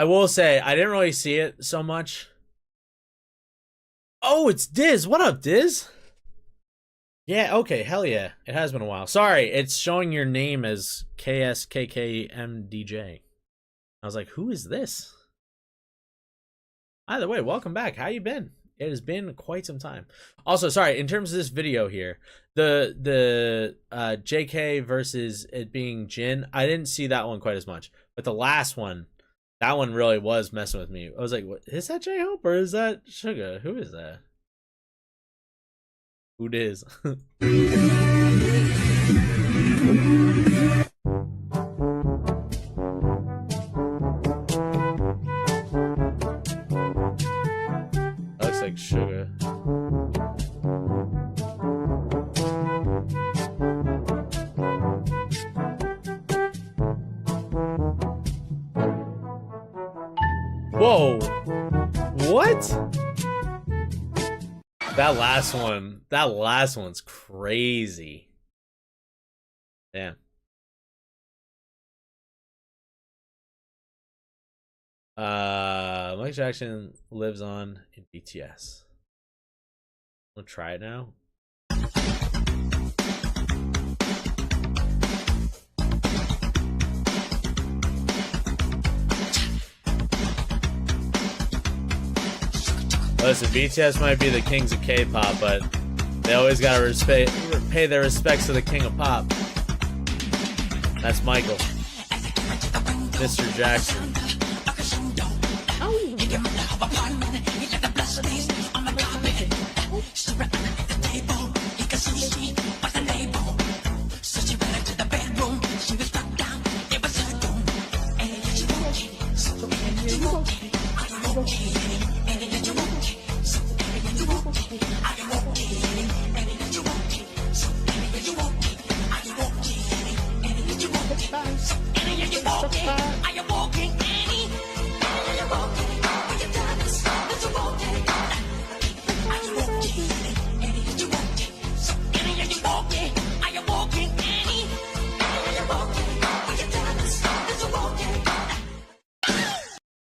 I will say, I didn't really see it so much. Oh, it's Diz. What up, Diz? Yeah, okay, hell yeah. It has been a while. Sorry, it's showing your name as KSKKMDJ. I was like, who is this? Either way, welcome back. How you been? It has been quite some time. Also, sorry, in terms of this video here, the JK versus it being Jin, I didn't see that one quite as much. But the last one, that one really was messing with me. I was like, what, is that J-Hope or is that Suga? Who is that? Who it is? Looks like Suga. Whoa. What? That last one's crazy. Damn. Mike Jackson lives on in BTS. We'll try it now. Listen, BTS might be the kings of K-pop, but they always gotta pay their respects to the king of pop. That's Michael, Mr. Jackson.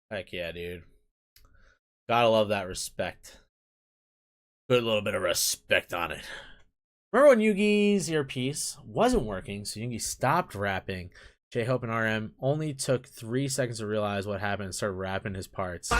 Heck yeah, dude. Gotta love that respect. Put a little bit of respect on it. Remember when Yugi's earpiece wasn't working, so Yugi stopped rapping. J-Hope and RM only took 3 seconds to realize what happened and started rapping his parts.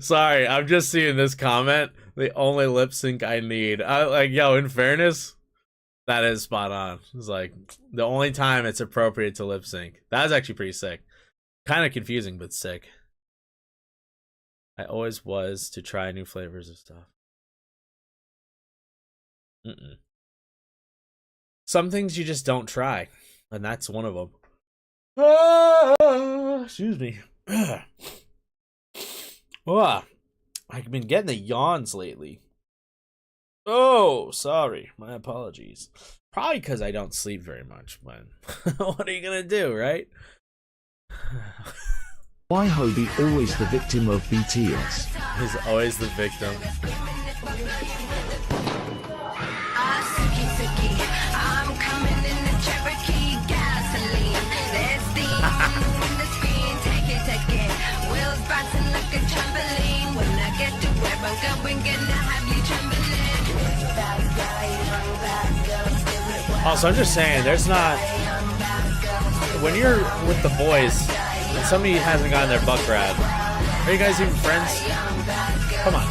Sorry, I'm just seeing this comment. The only lip sync I need. Like, yo, in fairness, that is spot on. It's like the only time it's appropriate to lip sync. That was actually pretty sick. Kind of confusing, but sick. I always was to try new flavors of stuff. Some things you just don't try, and that's one of them. Excuse me. Oh, I've been getting the yawns lately. Oh, sorry. My apologies. Probably because I don't sleep very much, but what are you gonna do, right? Why Hobie always the victim of BTS? He's always the victim. I'm coming in the Cherokee gasoline. There's steam in the screen. Take it. Wheels bouncing like a trampoline. When I get to where I'm going, gonna have you trembling. Also, I'm just saying, there's not. When you're with the boys, and somebody hasn't gotten their butt grabbed, are you guys even friends? Come on.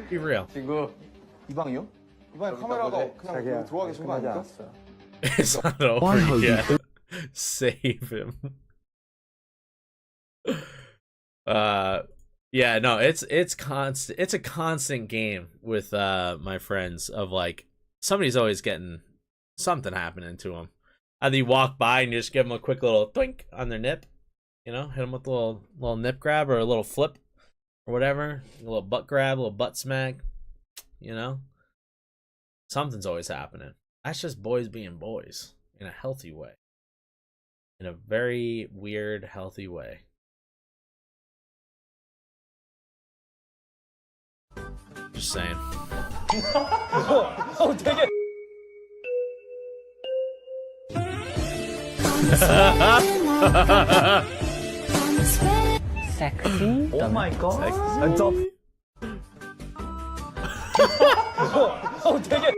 Be real. 지금 이 방이요? 이 방에 카메라가 그냥 들어와 계신 거 아닐까? It's not Why over Hobie? yet. Save him. Yeah, no, it's constant. It's a constant game with my friends of like somebody's always getting something happening to them. Either you walk by and you just give them a quick little twink on their nip, you know, hit them with a little nip grab or a little flip or whatever, a little butt grab, a little butt smack, you know. Something's always happening. That's just boys being boys in a healthy way, in a very weird, healthy way. Just saying. Oh, 되게. Sexy. Oh my god. Oh, 되게.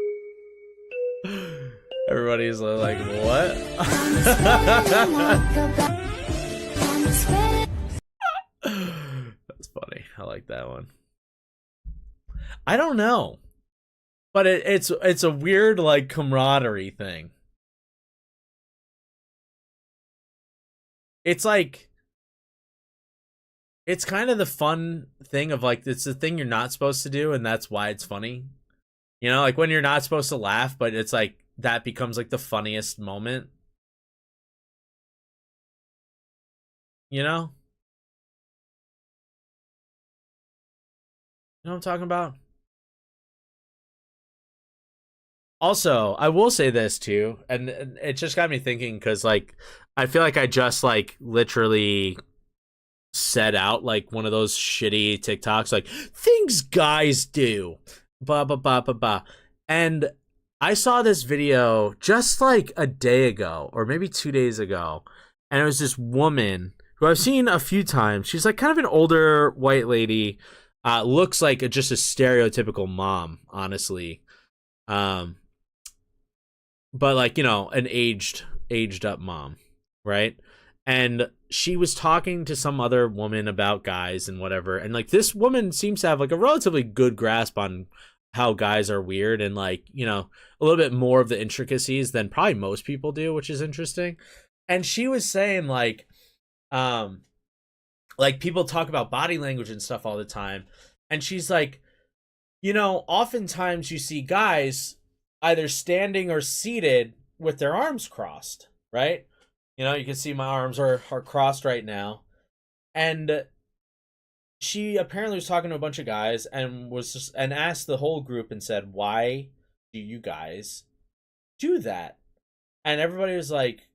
Everybody's like, what? That's funny. I like that one. I don't know, but it's a weird like camaraderie thing. It's like, it's kind of the fun thing of like, it's the thing you're not supposed to do, and that's why it's funny. You know, like when you're not supposed to laugh, but it's like that becomes like the funniest moment. You know? You know what I'm talking about? Also, I will say this too, and it just got me thinking because like I feel like I just like literally set out like one of those shitty TikToks, like things guys do, blah blah blah blah blah, and I saw this video just like a day ago or maybe 2 days ago, and it was this woman who I've seen a few times. She's like kind of an older white lady, looks like just a stereotypical mom, honestly. But like, you know, an aged up mom, right? And she was talking to some other woman about guys and whatever, and like this woman seems to have like a relatively good grasp on how guys are weird and like, you know, a little bit more of the intricacies than probably most people do, which is interesting. And she was saying like people talk about body language and stuff all the time, and she's like, you know, oftentimes you see guys either standing or seated with their arms crossed, right? You know, you can see my arms are crossed right now. And she apparently was talking to a bunch of guys and and asked the whole group and said, why do you guys do that? And everybody was like,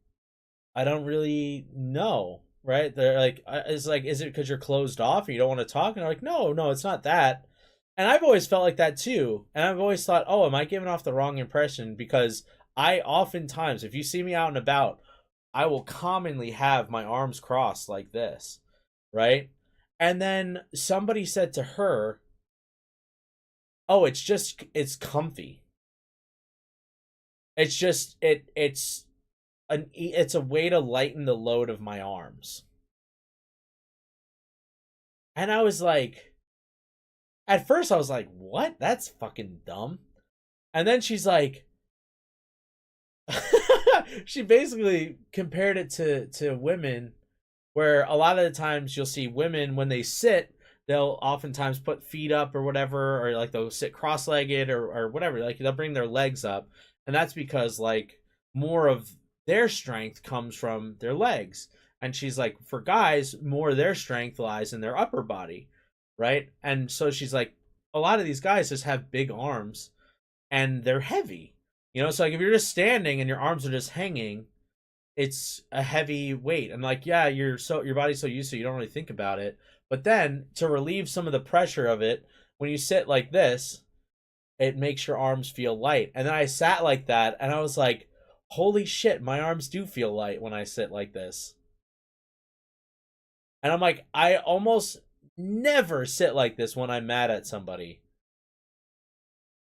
I don't really know, right? They're like, is it because you're closed off and you don't want to talk? And I'm like, no, it's not that. And I've always felt like that too. And I've always thought, oh, am I giving off the wrong impression? Because I oftentimes, if you see me out and about, I will commonly have my arms crossed like this, right? And then somebody said to her, oh, it's comfy. It's just, it's a way to lighten the load of my arms. And I was like, at first I was like, what? That's fucking dumb. And then she's like, she basically compared it to women Where a lot of the times you'll see women when they sit, they'll oftentimes put feet up or whatever, or like they'll sit cross-legged or whatever. Like they'll bring their legs up, and that's because like more of their strength comes from their legs. And she's like, for guys, more of their strength lies in their upper body, right? And so she's like, a lot of these guys just have big arms, and they're heavy. You know, so like if you're just standing and your arms are just hanging, it's a heavy weight. And like, yeah, your body's so used to it, you don't really think about it. But then to relieve some of the pressure of it, when you sit like this, it makes your arms feel light. And then I sat like that, and I was like, holy shit, my arms do feel light when I sit like this. And I'm like, I almost never sit like this when I'm mad at somebody.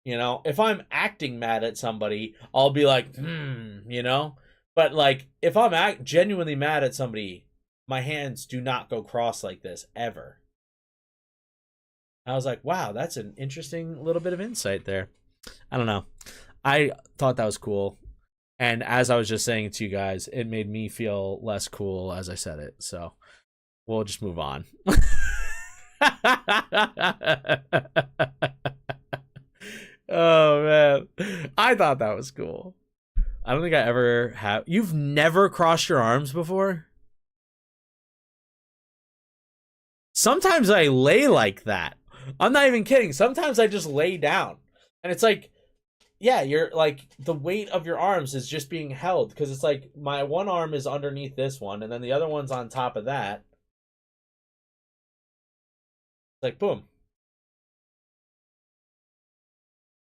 You know, if I'm acting mad at somebody, I'll be like, you know? But like, if I'm genuinely mad at somebody, my hands do not go cross like this, ever. I was like, wow, that's an interesting little bit of insight there. I don't know. I thought that was cool. And as I was just saying to you guys, it made me feel less cool as I said it. So we'll just move on. Oh, man. I thought that was cool. I don't think I ever have. You've never crossed your arms before? Sometimes I lay like that. I'm not even kidding. Sometimes I just lay down. And it's like, yeah, you're like, the weight of your arms is just being held. Because it's like, my one arm is underneath this one, and then the other one's on top of that. It's like, boom.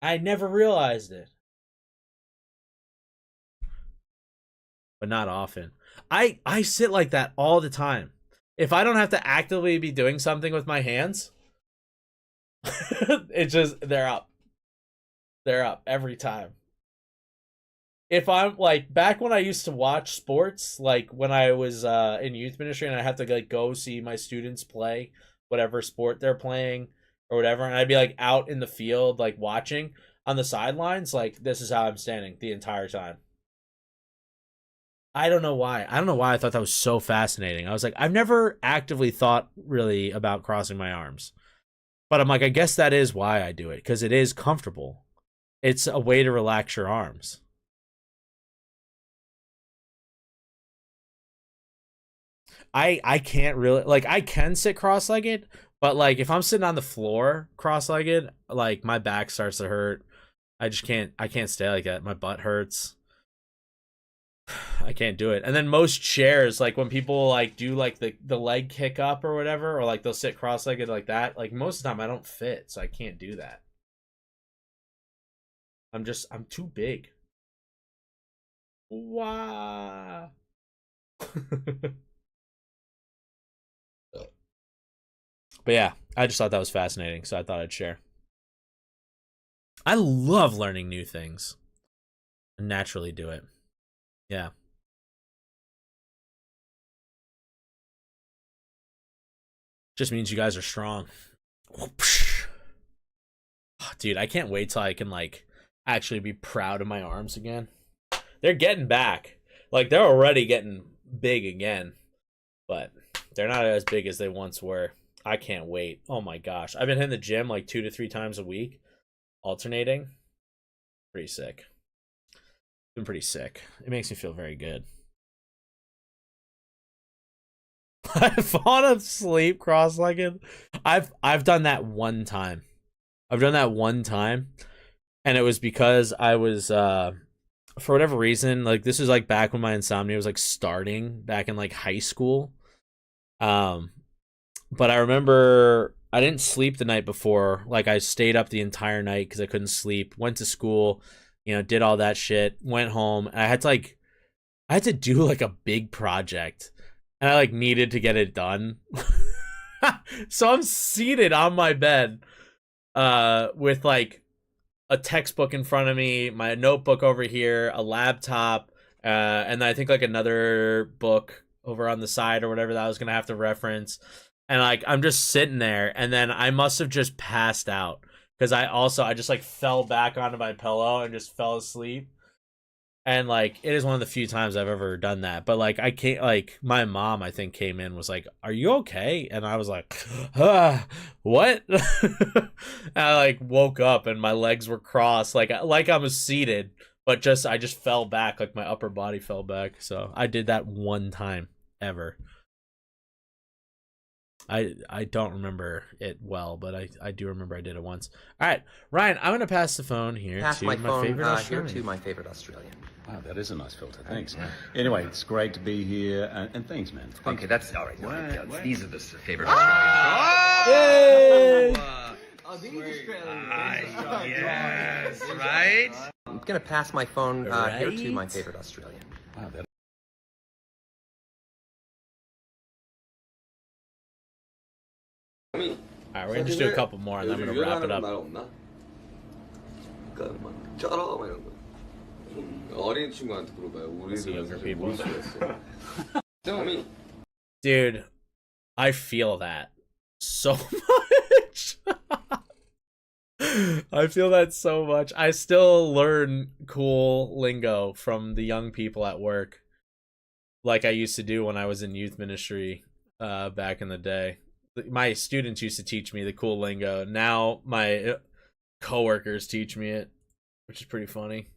I never realized it. But not often. I sit like that all the time. If I don't have to actively be doing something with my hands, it's just, they're up. They're up every time. If I'm like, back when I used to watch sports, like when I was in youth ministry and I had to like go see my students play whatever sport they're playing or whatever, and I'd be like out in the field like watching on the sidelines, like this is how I'm standing the entire time. I don't know why. I don't know why I thought that was so fascinating. I was like, I've never actively thought really about crossing my arms. But I'm like, I guess that is why I do it, because it is comfortable. It's a way to relax your arms. I can't really, like, I can sit cross-legged, but like if I'm sitting on the floor cross-legged, like my back starts to hurt. I can't stay like that. My butt hurts. I can't do it. And then most chairs, like when people like do like the leg kick up or whatever, or like they'll sit cross-legged like that, like most of the time I don't fit, so I can't do that. I'm too big. Wow. But yeah, I just thought that was fascinating, so I thought I'd share. I love learning new things. I naturally do it. Yeah. Just means you guys are strong. Dude, I can't wait till I can like actually be proud of my arms again. They're getting back. Like they're already getting big again, but they're not as big as they once were. I can't wait. Oh my gosh. I've been hitting the gym like 2 to 3 times a week, alternating. Pretty sick. Been pretty sick. It makes me feel very good. I've fallen asleep cross-legged. I've done that one time. I've done that one time, and it was because I was for whatever reason, like this was like back when my insomnia was like starting back in like high school. But I remember I didn't sleep the night before. Like I stayed up the entire night because I couldn't sleep. Went to school, you know, did all that shit. Went home, and I had to do like a big project, and I like needed to get it done. So I'm seated on my bed, with like a textbook in front of me, my notebook over here, a laptop, and I think like another book over on the side or whatever that I was gonna have to reference. And like I'm just sitting there, and then I must have just passed out because I just like fell back onto my pillow and just fell asleep. And like it is one of the few times I've ever done that. But like I can't, like my mom I think came in, was like, "Are you okay?" And I was like, what? And I like woke up and my legs were crossed, like I was seated, but I just fell back, like my upper body fell back. So I did that one time ever. I don't remember it well, but I do remember I did it once. All right, Ryan, I'm gonna pass the phone here Pass to my my phone favorite here Australian. to my favorite Australian. Wow, that is a nice filter. Thanks. Anyway, it's great to be here, and thanks, man. Thanks. Okay, that's all right. These are the favorite Yay! Australians. Yes, right? I'm going to pass my phone here to my favorite Australian. Wow, that All right, we're gonna just do a couple more and then I'm gonna wrap it up. Younger people. Dude, I feel that so much. I feel that so much. I still learn cool lingo from the young people at work, like I used to do when I was in youth ministry back in the day. My students used to teach me the cool lingo. Now my coworkers teach me it, which is pretty funny.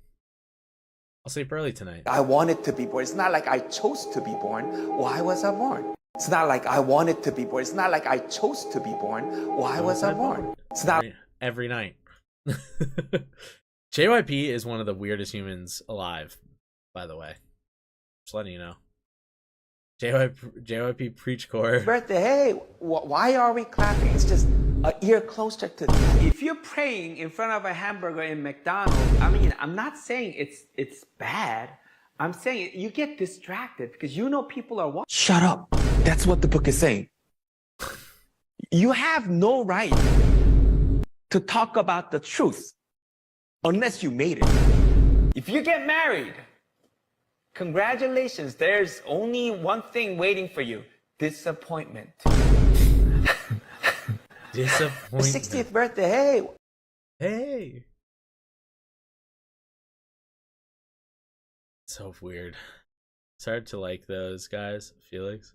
I'll sleep early tonight. I wanted to be born. It's not like I chose to be born. Why was I born? It's not like I wanted to be born. It's not like I chose to be born. Why was I born? It's not every night. JYP is one of the weirdest humans alive, by the way. Just letting you know. JYP preach core. birthday. Hey, why are we clapping? It's just an ear closer to. If you're praying in front of a hamburger in McDonald's, I mean, I'm not saying it's bad. I'm saying you get distracted because you know people are watching. Shut up. That's what the book is saying. You have no right to talk about the truth unless you made it. If you get married, congratulations. There's only one thing waiting for you: disappointment. Disappointment. 60th birthday. Hey. So weird. It's hard to like those guys, Felix.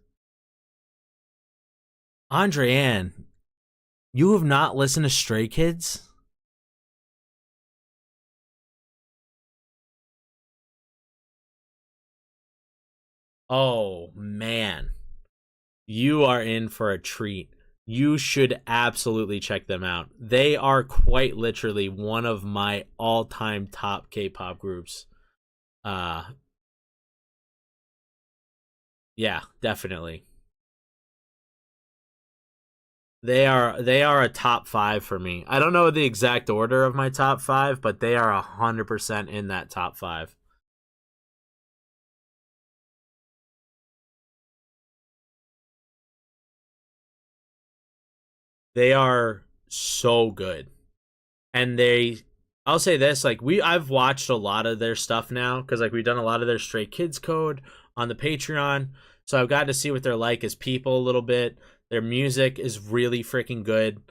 Andre Ann, you have not listened to Stray Kids? Oh, man. You are in for a treat. You should absolutely check them out. They are quite literally one of my all-time top K-pop groups. Yeah, definitely. They are a top 5 for me. I don't know the exact order of my top 5, but they are 100% in that top 5. They are so good. And I'll say this, like I've watched a lot of their stuff now because like we've done a lot of their Stray Kids code on the Patreon. So I've gotten to see what they're like as people a little bit. Their music is really freaking good.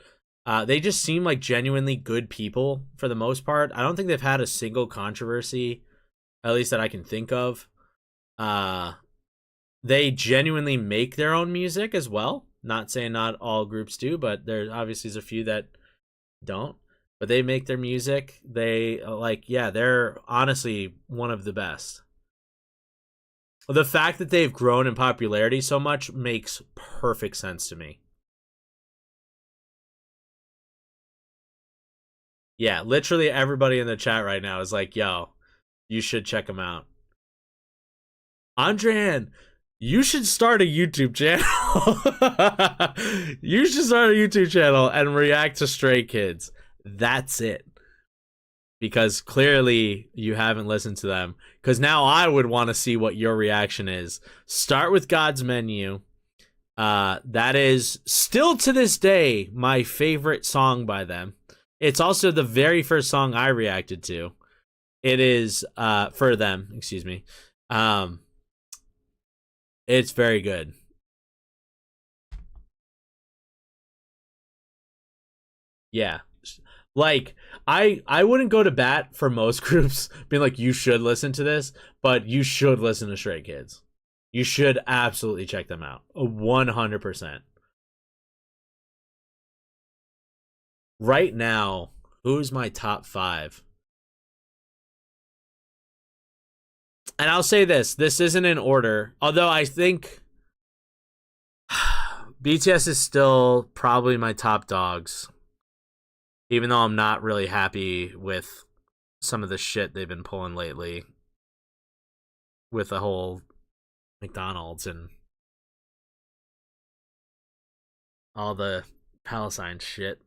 They just seem like genuinely good people for the most part. I don't think they've had a single controversy, at least that I can think of. They genuinely make their own music as well. Not saying not all groups do, but there obviously is a few that don't. But they make their music. They they're honestly one of the best. The fact that they've grown in popularity so much makes perfect sense to me. Yeah, literally everybody in the chat right now is like, yo, you should check them out. Andrean, you should start a YouTube channel. You should start a YouTube channel and react to Stray Kids. That's it. Because clearly you haven't listened to them. Because now I would want to see what your reaction is. Start with God's Menu. That is still to this day my favorite song by them. It's also the very first song I reacted to. It is for them, excuse me. It's very good. Yeah. Like, I wouldn't go to bat for most groups being like, you should listen to this, but you should listen to Stray Kids. You should absolutely check them out. 100%. Right now, who's my top 5? And I'll say this isn't in order, although I think BTS is still probably my top dogs. Even though I'm not really happy with some of the shit they've been pulling lately with the whole McDonald's and all the Palestine shit.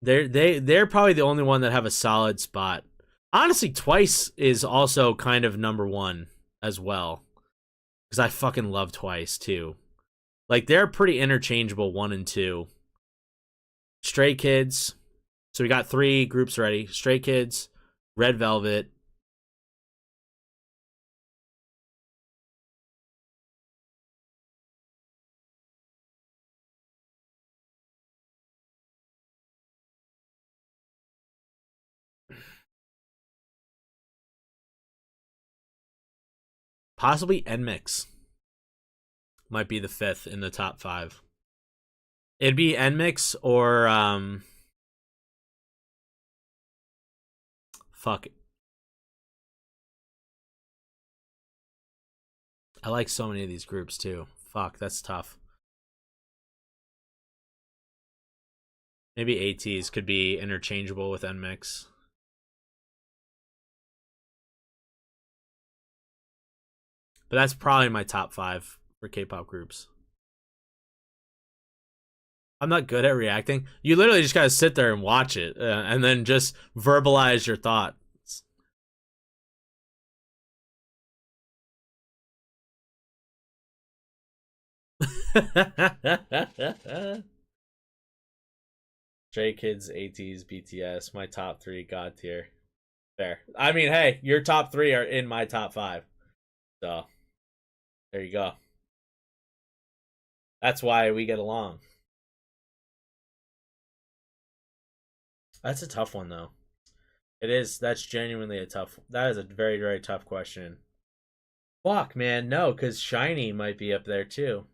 They're probably the only one that have a solid spot. Honestly, Twice is also kind of number 1 as well. Because I fucking love Twice too. Like, they're pretty interchangeable, 1 and 2. Stray Kids. So we got 3 groups ready. Stray Kids, Red Velvet. Possibly NMIX. Might be the 5th in the top 5. It'd be NMIX or fuck it. I like so many of these groups too. Fuck, that's tough. Maybe ATs could be interchangeable with NMIX. But that's probably my top 5 for K-pop groups. I'm not good at reacting. You literally just gotta sit there and watch it, and then just verbalize your thoughts. Stray Kids, ATs, BTS, my top 3 god tier. Fair. I mean, hey, your top 3 are in my top 5. So, there you go. That's why we get along. That's a tough one, though. It is. That's genuinely a tough. That is a very, very tough question. Fuck, man. No, because Shiny might be up there, too.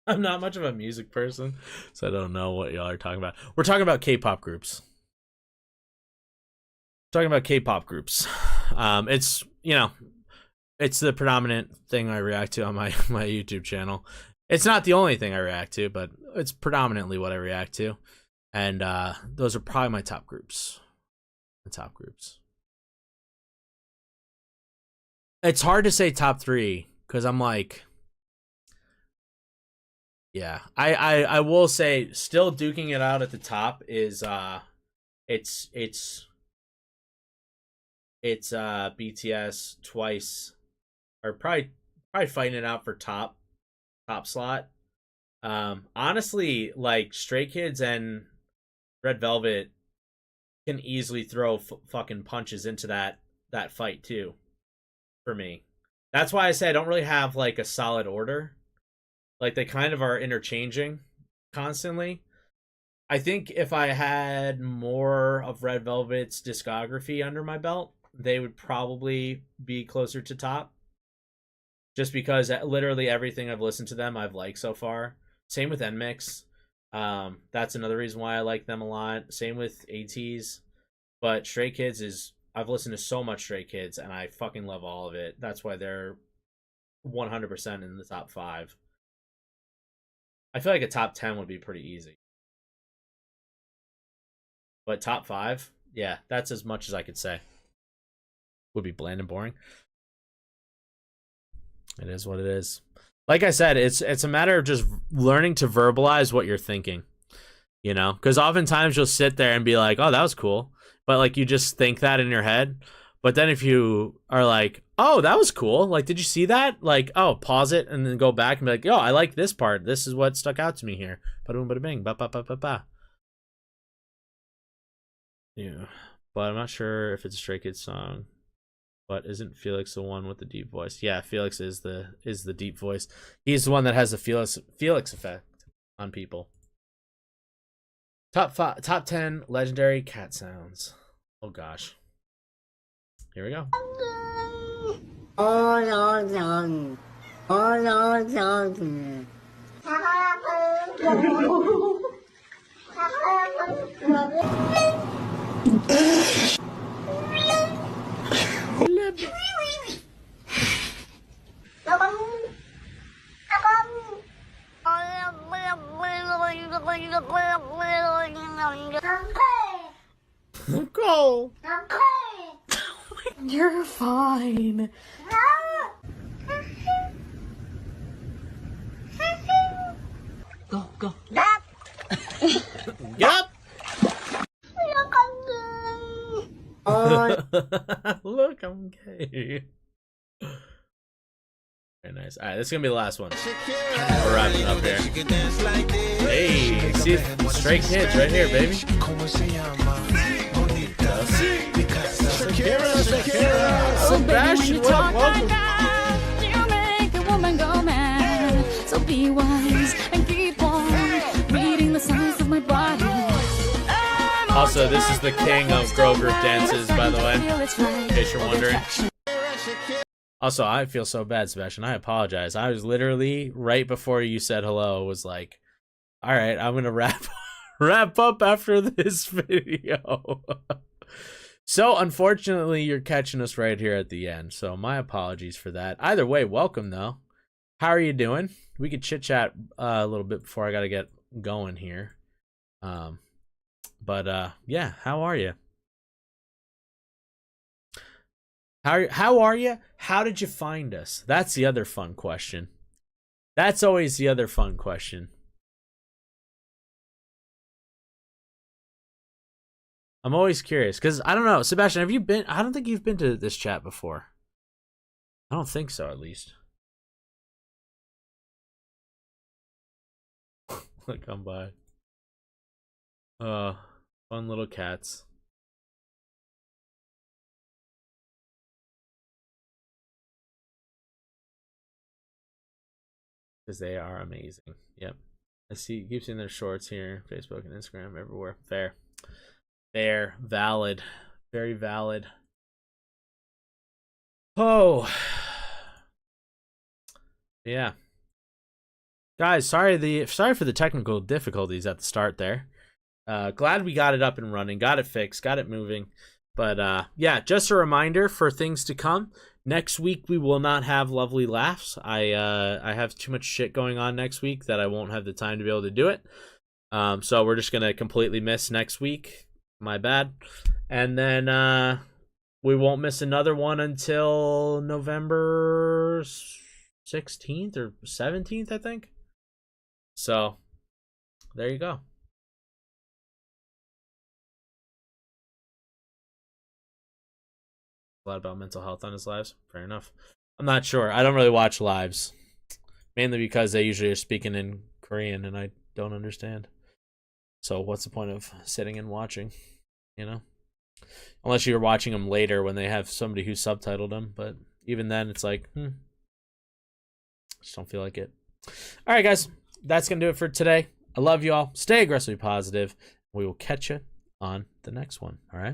I'm not much of a music person, so I don't know what y'all are talking about. We're talking about K-pop groups. Talking about K-pop groups. It's, you know, it's the predominant thing I react to on my YouTube channel. It's not the only thing I react to, but it's predominantly what I react to. And those are probably my top groups. The top groups. It's hard to say top 3 because I'm like, yeah, I will say still duking it out at the top is it's BTS, Twice are probably fighting it out for top slot. Honestly, like Stray Kids and Red Velvet can easily throw fucking punches into that fight too. For me, that's why I say I don't really have like a solid order. Like, they kind of are interchanging constantly. I think if I had more of Red Velvet's discography under my belt, they would probably be closer to top. Just because literally everything I've listened to them, I've liked so far. Same with NMIX. That's another reason why I like them a lot. Same with ATs. But Stray Kids is... I've listened to so much Stray Kids, and I fucking love all of it. That's why they're 100% in the top 5. I feel like a top 10 would be pretty easy. But top 5? Yeah, that's as much as I could say. Would be bland and boring. It is what it is. Like I said, it's a matter of just learning to verbalize what you're thinking. You know? Because oftentimes you'll sit there and be like, oh, that was cool. But like you just think that in your head. But then if you are like, oh, that was cool. Like, did you see that? Like, oh, pause it and then go back and be like, yo, I like this part. This is what stuck out to me here. Ba-doom, ba-da-bing, ba-ba-ba-ba-ba. Yeah. But I'm not sure if it's a Stray Kids song. But isn't Felix the one with the deep voice? Yeah, Felix is the deep voice. He's the one that has the Felix effect on people. Top 10 legendary cat sounds. Oh gosh. Here we go. Go. You're fine. Go. Yup. Look, I'm gay. Very nice. All right, this is gonna be the last one. We're wrapping up here. Hey, see, Stray Kids right here, baby. Sebastian, welcome. You make a woman go mad. So be wise and keep on reading the signs of my body. Also, this is the king of girl group dances, by the way, in case you're wondering. Also, I feel so bad, Sebastian. I apologize. I was literally, right before you said hello, was like, all right, I'm going to wrap up after this video. So, unfortunately, you're catching us right here at the end. So, my apologies for that. Either way, welcome, though. How are you doing? We could chit-chat a little bit before I got to get going here. But yeah, how are you? How are you? How did you find us? That's the other fun question. That's always the other fun question. I'm always curious because I don't know, Sebastian. Have you been? I don't think you've been to this chat before. I don't think so, at least. Look, come by. Fun little cats. Because they are amazing. Yep. I see, keep seeing their shorts here, Facebook and Instagram, everywhere. Fair. Fair. Valid. Very valid. Oh. Yeah. Guys, sorry for the technical difficulties at the start there. Glad we got it up and running, got it fixed, got it moving. But yeah, just a reminder for things to come. Next week we will not have LovelyLaughs. I have too much shit going on next week that I won't have the time to be able to do it. So we're just gonna completely miss next week. My bad. And then we won't miss another one until November 16th or 17th, I think. So there you go. A lot about mental health on his lives. Fair enough. I'm not sure. I don't really watch lives, mainly because they usually are speaking in Korean and I don't understand. So what's the point of sitting and watching, you know? Unless you're watching them later when they have somebody who subtitled them, but even then it's like, just don't feel like it. All right, guys, that's gonna do it for today. I love you all. Stay aggressively positive. We will catch you on the next one. All right.